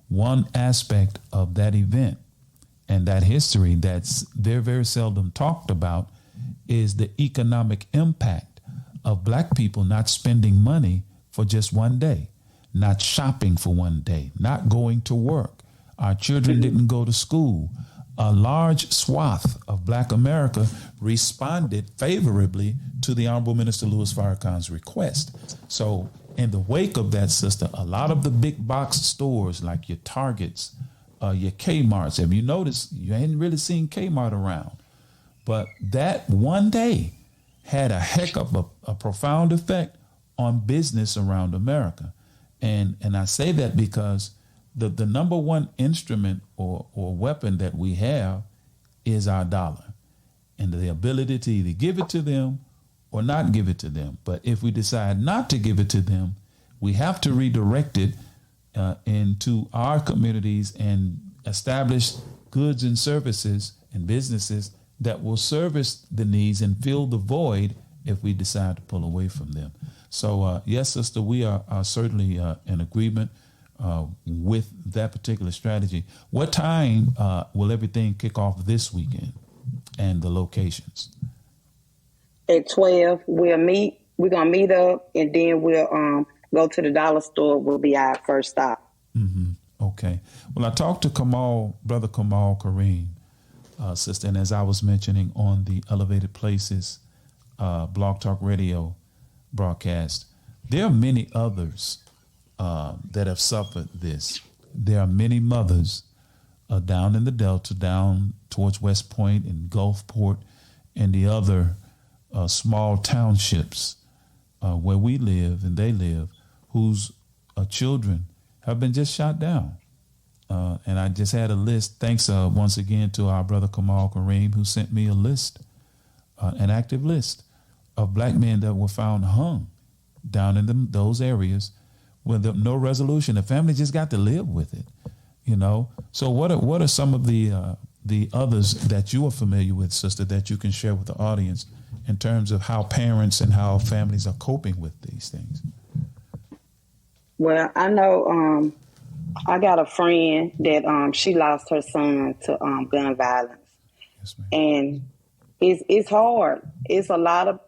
One aspect of that event and that history that's very seldom talked about is the economic impact of black people not spending money for just one day, not shopping for one day, not going to work. Our children didn't go to school. A large swath of black America responded favorably to the Honorable Minister Louis Farrakhan's request. So in the wake of that, sister, a lot of the big box stores like your Targets, your Kmarts, have you noticed you ain't really seen Kmart around? But that one day had a heck of a profound effect on business around America. And I say that because the number one instrument or weapon that we have is our dollar, and the ability to either give it to them or not give it to them. But if we decide not to give it to them, we have to redirect it into our communities and establish goods and services and businesses that will service the needs and fill the void if we decide to pull away from them. So, yes, sister, we are certainly in agreement with that particular strategy. What time will everything kick off this weekend and the locations? At 12, we'll meet. We're going to meet up, and then we'll go to the dollar store will be our first stop. Mm-hmm. Okay. Well, I talked to Brother Kamal Kareem, sister, and as I was mentioning on the Elevated Places Blog Talk Radio broadcast, there are many others that have suffered this. There are many mothers down in the Delta, down towards West Point and Gulfport and the other small townships where we live and they live, whose children have been just shot down. And I just had a list. Thanks once again to our brother Kamal Kareem, who sent me a list, an active list of black men that were found hung down in those areas with no resolution. The family just got to live with it, you know. So what are some of the others that you are familiar with, sister, that you can share with the audience in terms of how parents and how families are coping with these things? Well, I know I got a friend that she lost her son to gun violence. Yes, ma'am. And it's hard. It's a lot of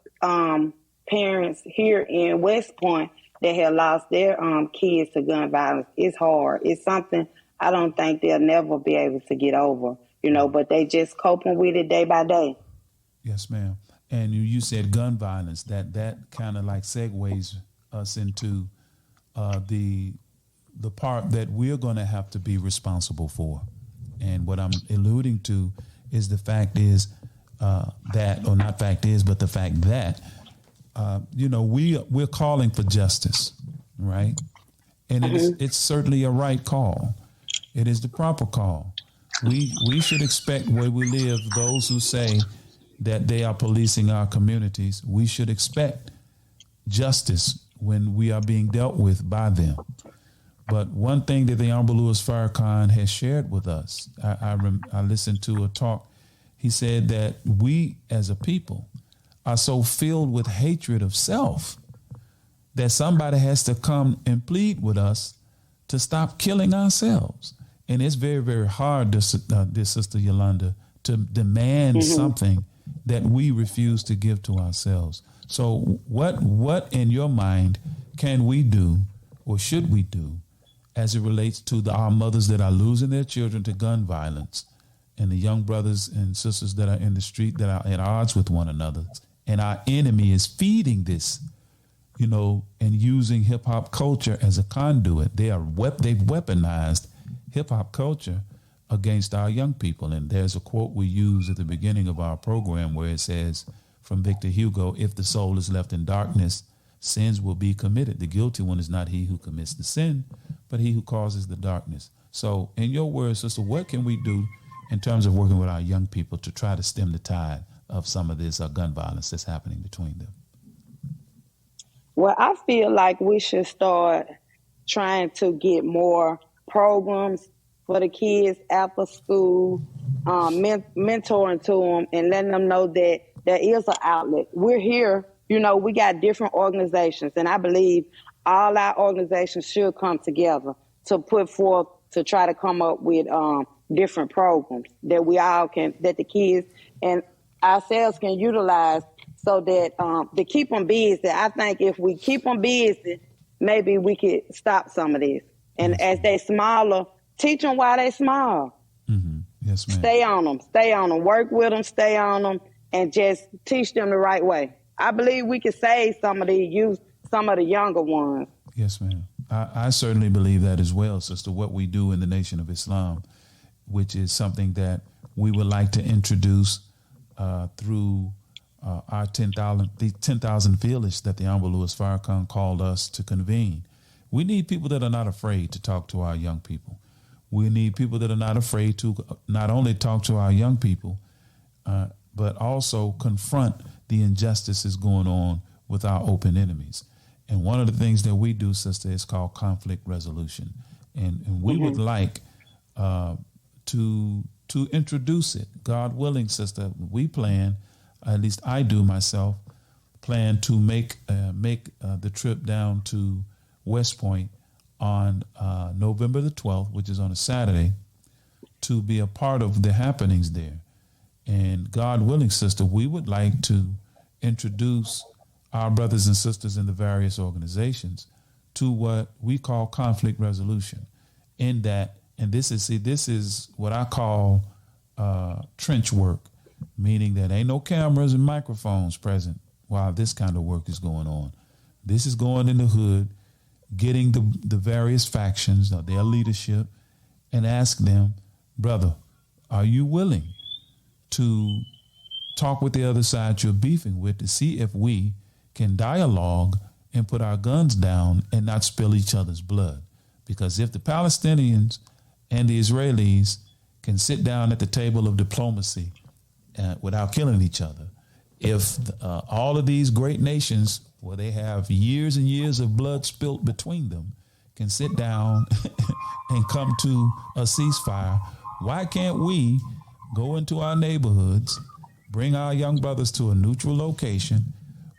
parents here in West Point that have lost their kids to gun violence. It's hard. It's something I don't think they'll never be able to get over, you know, but they just coping with it day by day. Yes, ma'am. And you said gun violence. That kind of like segues us into the part that we're going to have to be responsible for. And what I'm alluding to is the fact is but the fact that, we're calling for justice, right? And it's certainly a right call. It is the proper call. We should expect where we live, those who say that they are policing our communities, we should expect justice when we are being dealt with by them. But one thing that the Honorable Louis Farrakhan has shared with us, I listened to a talk. He said that we as a people are so filled with hatred of self that somebody has to come and plead with us to stop killing ourselves. And it's very, very hard, dear Sister Yolanda, to demand something that we refuse to give to ourselves. So what in your mind can we do or should we do as it relates to our mothers that are losing their children to gun violence and the young brothers and sisters that are in the street that are at odds with one another? And our enemy is feeding this, and using hip hop culture as a conduit. They've weaponized hip hop culture against our young people. And there's a quote we use at the beginning of our program where it says from Victor Hugo, "If the soul is left in darkness, sins will be committed. The guilty one is not he who commits the sin, but he who causes the darkness." So in your words, sister, what can we do in terms of working with our young people to try to stem the tide of some of this gun violence that's happening between them? Well, I feel like we should start trying to get more programs for the kids after school, mentoring to them and letting them know that there is an outlet. We're here, we got different organizations, and I believe all our organizations should come together to put forth, to try to come up with different programs that that the kids and ourselves can utilize so that to keep them busy. I think if we keep them busy, maybe we could stop some of this. And as they smaller, teach them while they small. Mm-hmm. Yes, ma'am. Stay on them, work with them, stay on them, and just teach them the right way. I believe we could save some of the youth, some of the younger ones. Yes, ma'am. I certainly believe that as well, sister, what we do in the Nation of Islam, which is something that we would like to introduce through our 10,000 village that the Honorable Louis Farrakhan called us to convene. We need people that are not afraid to talk to our young people. We need people that are not afraid to not only talk to our young people, but also confront the injustices going on with our open enemies. And one of the things that we do, sister, is called conflict resolution. And we would like to introduce it. God willing, sister, we plan, at least I do myself, plan to make the trip down to West Point on November the 12th, which is on a Saturday, to be a part of the happenings there. And God willing, sister, we would like to introduce our brothers and sisters in the various organizations to what we call conflict resolution. In that, and this is what I call trench work, meaning that ain't no cameras and microphones present while this kind of work is going on. This is going in the hood, getting the various factions, their leadership, and ask them, brother, are you willing to talk with the other side you're beefing with to see if we can dialogue and put our guns down and not spill each other's blood? Because if the Palestinians and the Israelis can sit down at the table of diplomacy without killing each other, if all of these great nations where they have years and years of blood spilt between them can sit down and come to a ceasefire, why can't we go into our neighborhoods, bring our young brothers to a neutral location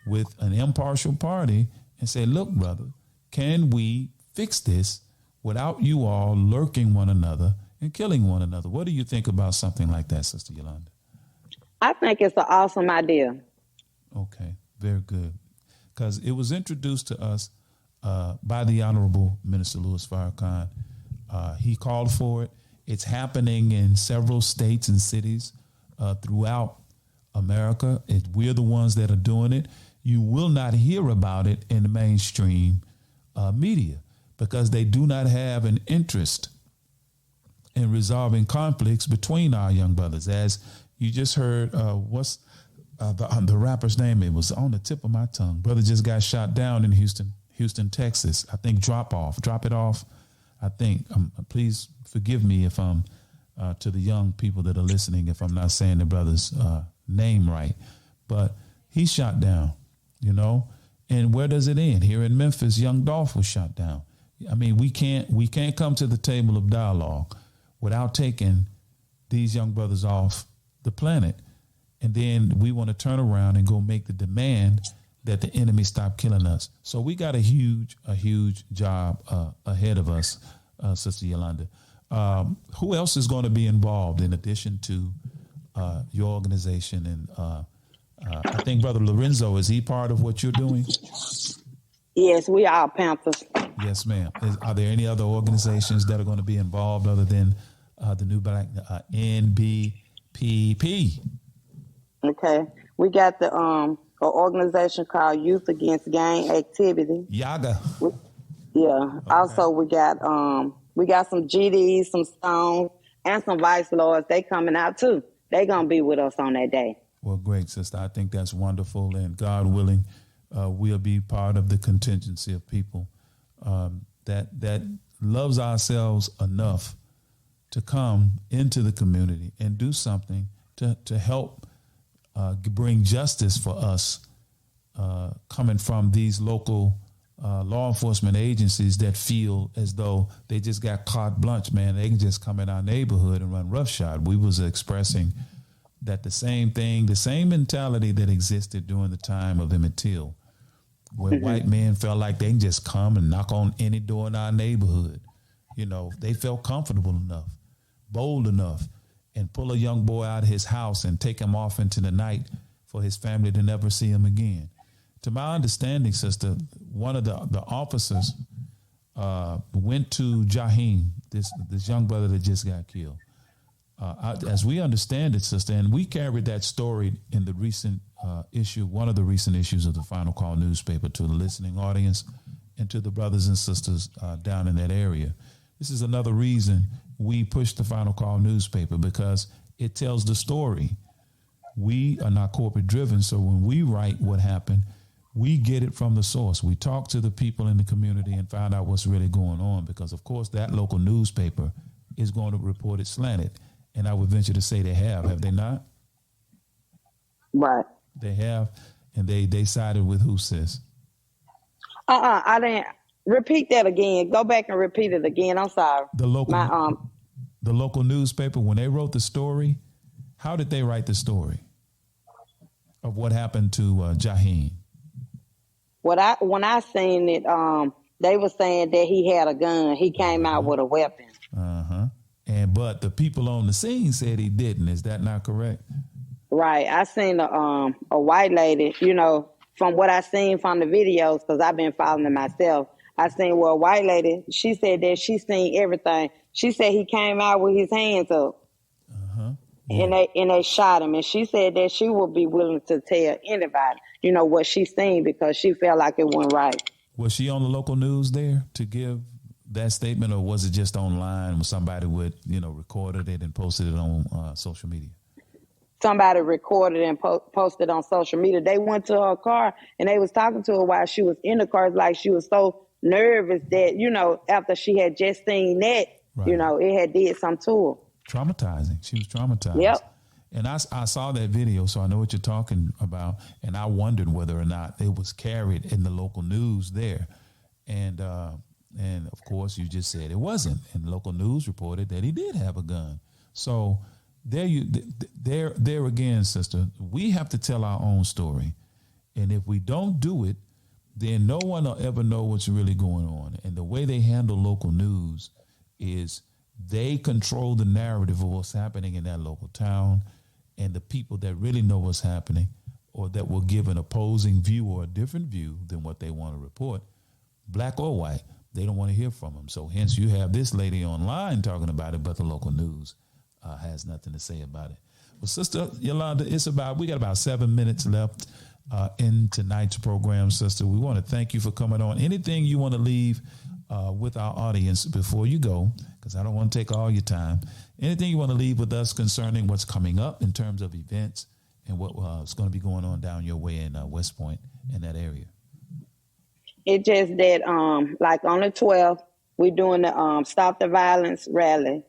with an impartial party and say, look, brother, can we fix this without you all lurking one another and killing one another? What do you think about something like that, Sister Yolanda? I think it's an awesome idea. Okay, very good. Because it was introduced to us by the Honorable Minister Louis Farrakhan. He called for it. It's happening in several states and cities throughout America. We're the ones that are doing it. You will not hear about it in the mainstream media because they do not have an interest in resolving conflicts between our young brothers. As you just heard, what's the rapper's name? It was on the tip of my tongue. Brother just got shot down in Houston, Texas. I think Drop It Off. I think, please forgive me if I'm, to the young people that are listening, if I'm not saying the brother's name right, but he's shot down, and where does it end? Here in Memphis, young Dolph was shot down. I mean, we can't come to the table of dialogue without taking these young brothers off the planet. And then we want to turn around and go make the demand that the enemy stop killing us. So we got a huge job ahead of us, Sister Yolanda. Who else is going to be involved in addition to your organization? And I think Brother Lorenzo, is he part of what you're doing? Yes, we are Panthers. Yes, ma'am. Are there any other organizations that are going to be involved other than the New Black NBPP? Okay. We got the an organization called Youth Against Gang Activity. Yaga. Yeah. Okay. Also, we got some GDs, some Stones, and some Vice Lords. They coming out too. They gonna be with us on that day. Well, great, sister. I think that's wonderful, and God willing, we'll be part of the contingency of people that loves ourselves enough to come into the community and do something to help bring justice for us coming from these local law enforcement agencies that feel as though they just got carte blanche, man. They can just come in our neighborhood and run roughshod. We was expressing that the same thing, the same mentality that existed during the time of Emmitt Till, where white men felt like they can just come and knock on any door in our neighborhood. You know, they felt comfortable enough, bold enough, and pull a young boy out of his house and take him off into the night for his family to never see him again. To my understanding, sister, one of the officers went to Jaheim, this young brother that just got killed. As we understand it, sister, and we carried that story in the recent issue, one of the recent issues of the Final Call newspaper, to the listening audience and to the brothers and sisters down in that area. This is another reason we push the Final Call newspaper, because it tells the story. We are not corporate driven, so when we write what happened, we get it from the source. We talk to the people in the community and find out what's really going on, because, of course, that local newspaper is going to report it slanted. And I would venture to say they have they not? Right. They have, and they sided with who, sis? I didn't. Repeat that again. Go back and repeat it again. I'm sorry. The local newspaper, when they wrote the story, how did they write the story of what happened to Jaheim? When I seen it, they were saying that he had a gun. He came out with a weapon. But the people on the scene said he didn't. Is that not correct? Right. I seen a white lady, you know, from what I seen from the videos, because I've been following it myself. I seen a white lady, she said that she seen everything. She said he came out with his hands up. And they shot him. And she said that she would be willing to tell anybody, you know, what she seen, because she felt like it wasn't right. Was she on the local news there to give that statement, or was it just online when somebody would, you know, recorded it and posted it on social media? Somebody recorded and posted on social media. They went to her car and they was talking to her while she was in the car. It's like she was so nervous that, you know, after she had just seen that, you know, it had did something to her. Traumatizing. She was traumatized. Yep. And I saw that video, so I know what you're talking about. And I wondered whether or not it was carried in the local news there. And of course, you just said it wasn't. And the local news reported that he did have a gun. So there again, sister, we have to tell our own story. And if we don't do it, then no one will ever know what's really going on. And the way they handle local news is they control the narrative of what's happening in that local town, and the people that really know what's happening, or that will give an opposing view or a different view than what they want to report, black or white, they don't want to hear from them. So hence you have this lady online talking about it, but the local news has nothing to say about it. Well, Sister Yolanda, we got about 7 minutes left in tonight's program, sister. We want to thank you for coming on. Anything you want to leave with our audience before you go, because I don't want to take all your time. Anything you want to leave with us concerning what's coming up in terms of events and what's going to be going on down your way in West Point in that area? It's just that, like on the 12th, we're doing the Stop the Violence rally,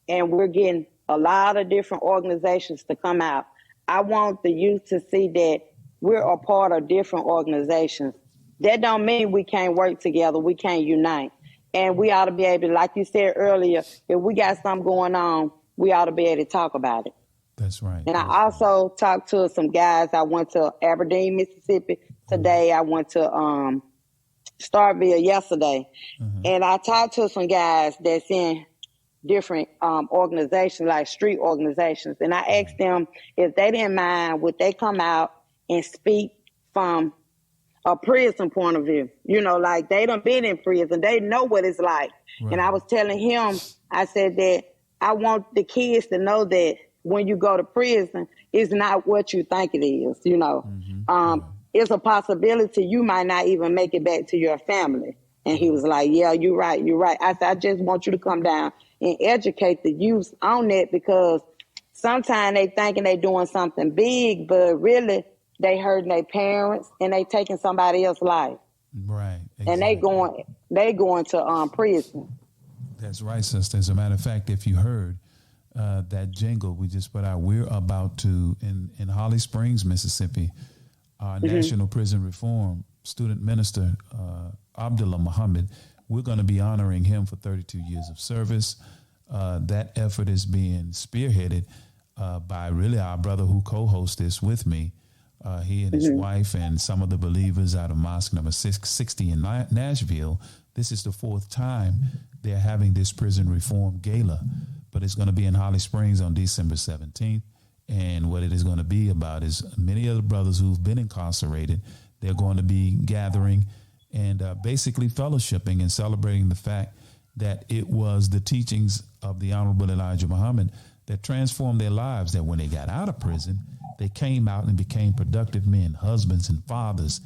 and we're getting a lot of different organizations to come out. I want the youth to see that we're a part of different organizations. That don't mean we can't work together. We can't unite. And we ought to be able to, like you said earlier, if we got something going on, we ought to be able to talk about it. That's right. And I also talked to some guys. I went to Aberdeen, Mississippi today. I went to Starkville yesterday. And I talked to some guys that's in different organizations, like street organizations. And I asked them if they didn't mind, would they come out and speak from a prison point of view? You know, like they done been in prison. They know what it's like. Right. And I was telling him, I said that I want the kids to know that when you go to prison, it's not what you think it is, you know. It's a possibility you might not even make it back to your family. And he was like, yeah, you're right. I said, I just want you to come down and educate the youth on that, because sometimes they thinking they doing something big, but really they hurting their parents and they taking somebody else's life. Right. Exactly. And they going to prison. That's right, sister. As a matter of fact, if you heard that jingle we just put out, we're about to, in Holly Springs, Mississippi, our National Prison Reform student minister, Abdullah Muhammad. We're going to be honoring him for 32 years of service. That effort is being spearheaded by really our brother who co-hosts this with me. He and his wife and some of the believers out of Mosque number 660 in Nashville. This is the fourth time they're having this prison reform gala, but it's going to be in Holly Springs on December 17th. And what it is going to be about is many of the brothers who've been incarcerated, they're going to be gathering and basically fellowshipping and celebrating the fact that it was the teachings of the Honorable Elijah Muhammad that transformed their lives, that when they got out of prison, they came out and became productive men, husbands and fathers,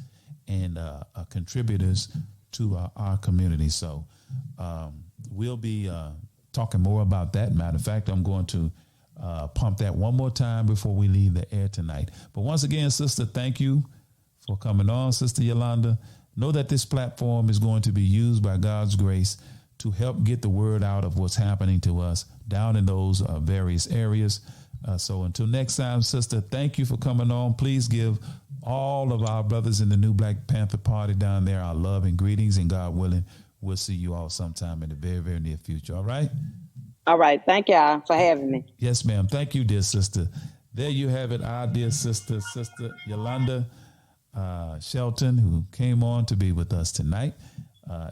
and contributors to our community. So we'll be talking more about that. Matter of fact, I'm going to pump that one more time before we leave the air tonight. But once again, sister, thank you for coming on, Sister Yolanda. Know that this platform is going to be used by God's grace to help get the word out of what's happening to us down in those various areas. So until next time, sister, thank you for coming on. Please give all of our brothers in the new Black Panther Party down there our love and greetings, and God willing, we'll see you all sometime in the very, very near future. All right? All right. Thank y'all for having me. Yes, ma'am. Thank you, dear sister. There you have it, our dear sister, Sister Yolanda Shelton, who came on to be with us tonight.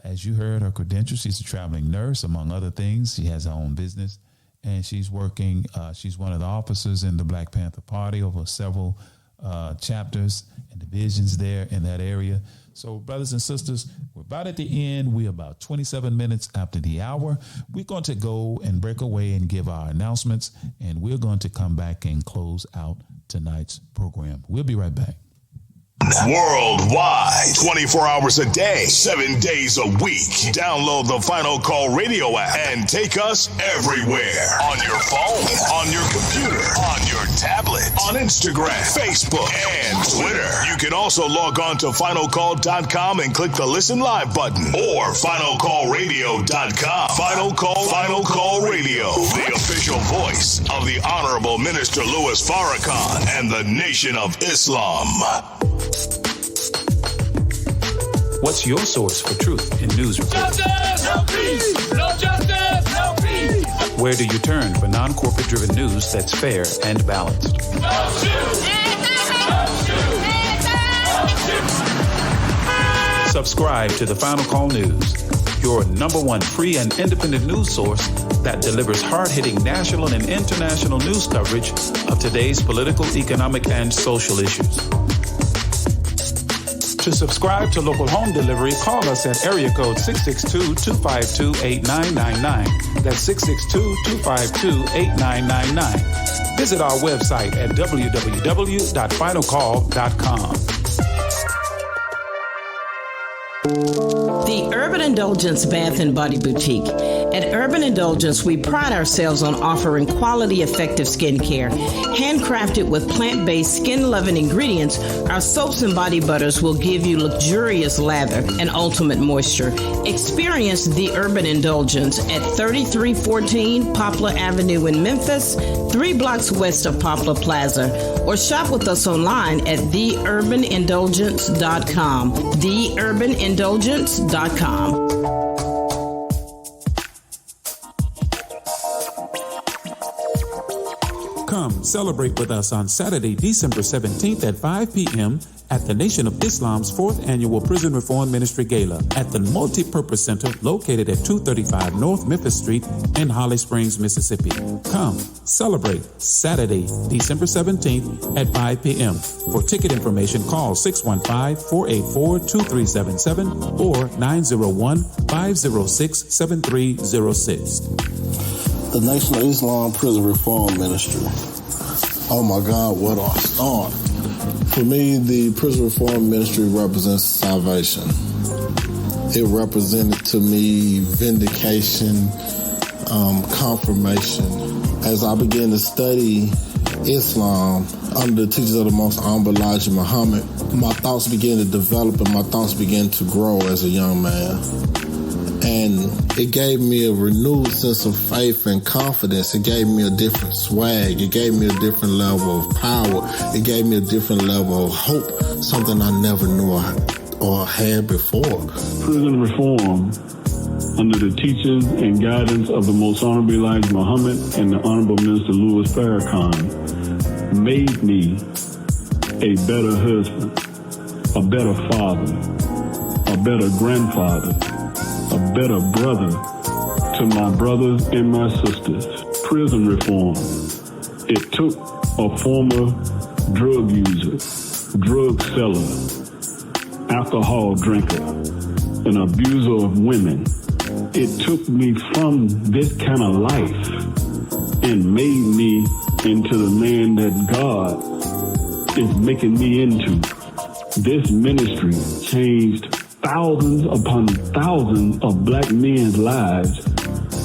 As you heard her credentials, she's a traveling nurse, among other things. She has her own business, and she's working. She's one of the officers in the Black Panther Party over several chapters and divisions there in that area. So, brothers and sisters, we're about at the end. We're about 27 minutes after the hour. We're going to go and break away and give our announcements, and we're going to come back and close out tonight's program. We'll be right back. Worldwide, 24 hours a day, 7 days a week. Download the Final Call Radio app and take us everywhere. On your phone, on your computer, on your tablet, on Instagram, Facebook, and Twitter. You can also log on to finalcall.com and click the Listen Live button, or finalcallradio.com. Final Call Radio, the official voice of the Honorable Minister Louis Farrakhan and the Nation of Islam. What's your source for truth in news reports? Justice, no peace. No justice, no peace. Where do you turn for non-corporate driven news that's fair and balanced? Subscribe to the Final Call News, your number one free and independent news source that delivers hard-hitting national and international news coverage of today's political, economic, and social issues. To subscribe to local home delivery, call us at area code 662-252-8999. That's 662-252-8999. Visit our website at www.finalcall.com. The Urban Indulgence Bath and Body Boutique. At Urban Indulgence, we pride ourselves on offering quality, effective skincare. Handcrafted with plant-based, skin-loving ingredients, our soaps and body butters will give you luxurious lather and ultimate moisture. Experience The Urban Indulgence at 3314 Poplar Avenue in Memphis, 3 blocks west of Poplar Plaza, or shop with us online at theurbanindulgence.com. theurbanindulgence.com. Come celebrate with us on Saturday, December 17th at 5 p.m. at the Nation of Islam's 4th Annual Prison Reform Ministry Gala at the Multipurpose Center located at 235 North Memphis Street in Holly Springs, Mississippi. Come celebrate Saturday, December 17th at 5 p.m. For ticket information, call 615-484-2377 or 901-506-7306. The Nation of Islam Prison Reform Ministry. Oh my God, what a start. For me, the Prison Reform Ministry represents salvation. It represented to me vindication, confirmation. As I began to study Islam under the teachings of the Most Honorable Elijah Muhammad, my thoughts began to develop and my thoughts began to grow as a young man. And it gave me a renewed sense of faith and confidence. It gave me a different swag. It gave me a different level of power. It gave me a different level of hope, something I never knew or had before. Prison reform, under the teachings and guidance of the Most Honorable Elijah Muhammad and the Honorable Minister Louis Farrakhan, made me a better husband, a better father, a better grandfather, a better brother to my brothers and my sisters. Prison reform. It took a former drug user, drug seller, alcohol drinker, an abuser of women. It took me from this kind of life and made me into the man that God is making me into. This ministry changed thousands upon thousands of black men's lives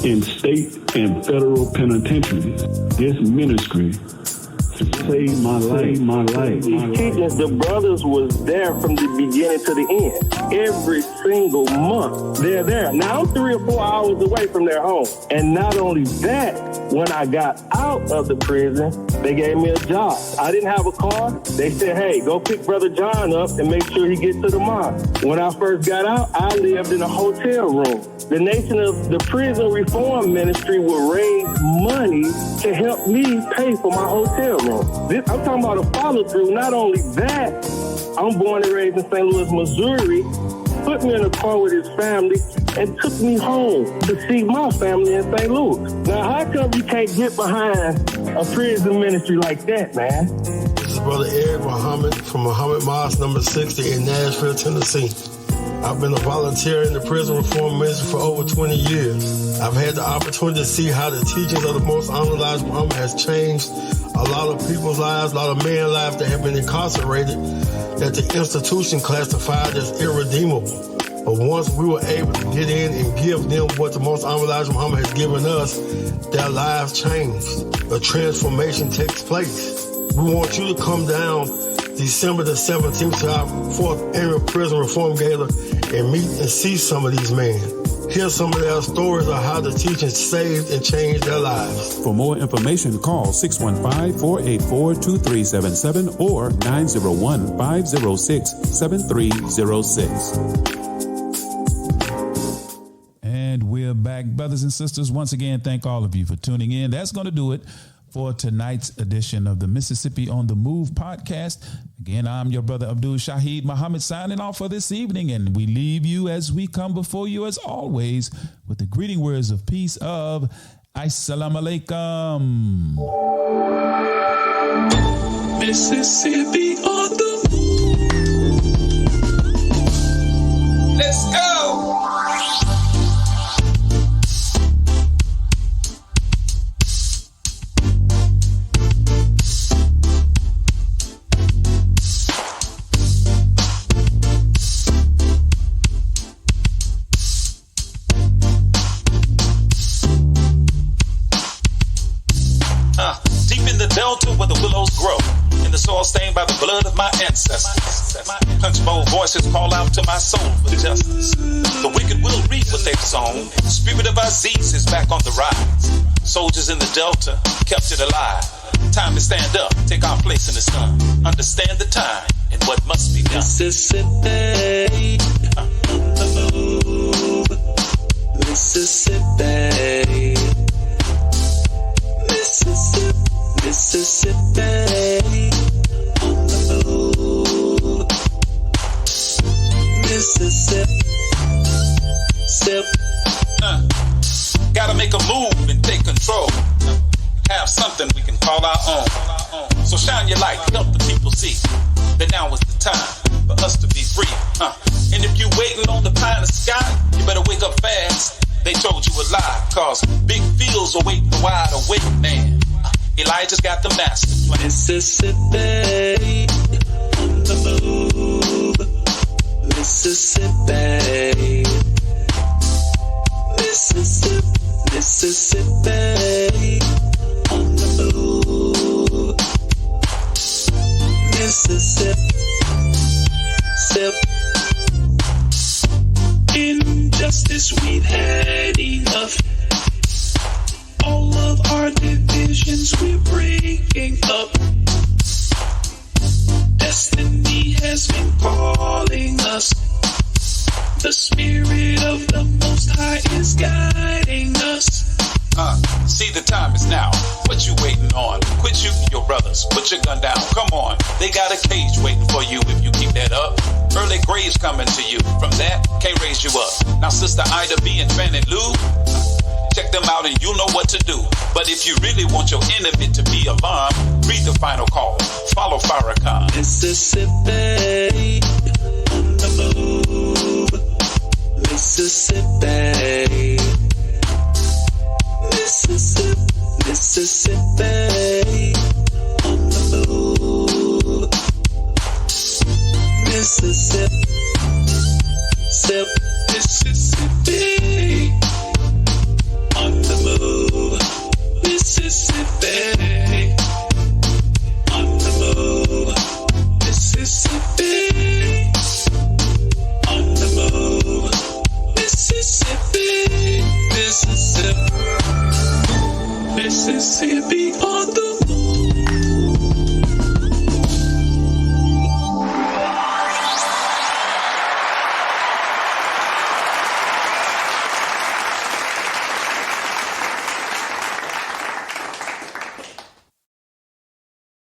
in state and federal penitentiaries. This ministry saved my life, These teachings, the brothers was there from the beginning to the end. Every single month, they're there. Now, I'm 3 or 4 hours away from their home. And not only that, when I got out of the prison, they gave me a job. I didn't have a car. They said, hey, go pick Brother John up and make sure he gets to the mosque. When I first got out, I lived in a hotel room. The nation of the prison reform ministry will raise money to help me pay for my hotel room. I'm talking about a follow through. Not only that, I'm born and raised in St. Louis, Missouri, put me in a car with his family and took me home to see my family in St. Louis. Now, how come you can't get behind a prison ministry like that, man? This is Brother Eric Muhammad from Muhammad Mosque number 60 in Nashville, Tennessee. I've been a volunteer in the prison reform ministry for over 20 years. I've had the opportunity to see how the teachings of the Most Honorable Elijah Muhammad has changed a lot of people's lives, a lot of men's lives that have been incarcerated, that the institution classified as irredeemable. But once we were able to get in and give them what the Most Honorable Elijah Muhammad has given us, their lives changed. A transformation takes place. We want you to come down December the 17th to our 4th annual prison reform gala and meet and see some of these men. Hear some of their stories of how the teachings saved and changed their lives. For more information, call 615-484-2377 or 901-506-7306. And we're back, brothers and sisters. Once again, thank all of you for tuning in. That's going to do it for tonight's edition of the Mississippi on the Move podcast. Again, I'm your brother Abdul Shaheed Muhammad signing off for this evening, and we leave you as we come before you as always with the greeting words of peace of Assalamu alaikum. Mississippi on the move. Let's go. Delta where the willows grow, in the soil stained by the blood of my ancestors. Punchbowl voices call out to my soul for justice. The wicked will reap what they've sown. The spirit of Aziz is back on the rise. Soldiers in the Delta kept it alive. Time to stand up, take our place in the sun. Understand the time and what must be done. Mississippi on the move. Mississippi. Mississippi. Mississippi on the move. Mississippi. Gotta make a move and take control. Have something we can call our own. So shine your light, help the people see that now is the time for us to be free. And if you waiting on the pie in the sky, you better wake up fast. They told you a lie, cause big fields are waiting the wide awake man. Elijah's got the master plan. Mississippi on the move. Mississippi. Mississippi. Mississippi on the move. Mississippi. Injustice, we've had enough. All of our divisions we're breaking up. Destiny has has been calling us. The Spirit of the Most High is guiding us. See, the time is now. What you waiting on? Quit shooting your brothers. Put your gun down. Come on. They got a cage waiting for you if you keep that up. Early graves coming to you. From that, can't raise you up. Now, Sister Ida B and Fannie Lou, check them out and you'll know what to do. But if you really want your enemy to be alarmed, read the final call. Follow Farrakhan. Mississippi on the move. Mississippi. Mississippi on the move. Mississippi. Mississippi on the move. Mississippi on the move. Mississippi on the move. Mississippi, Mississippi, Mississippi on the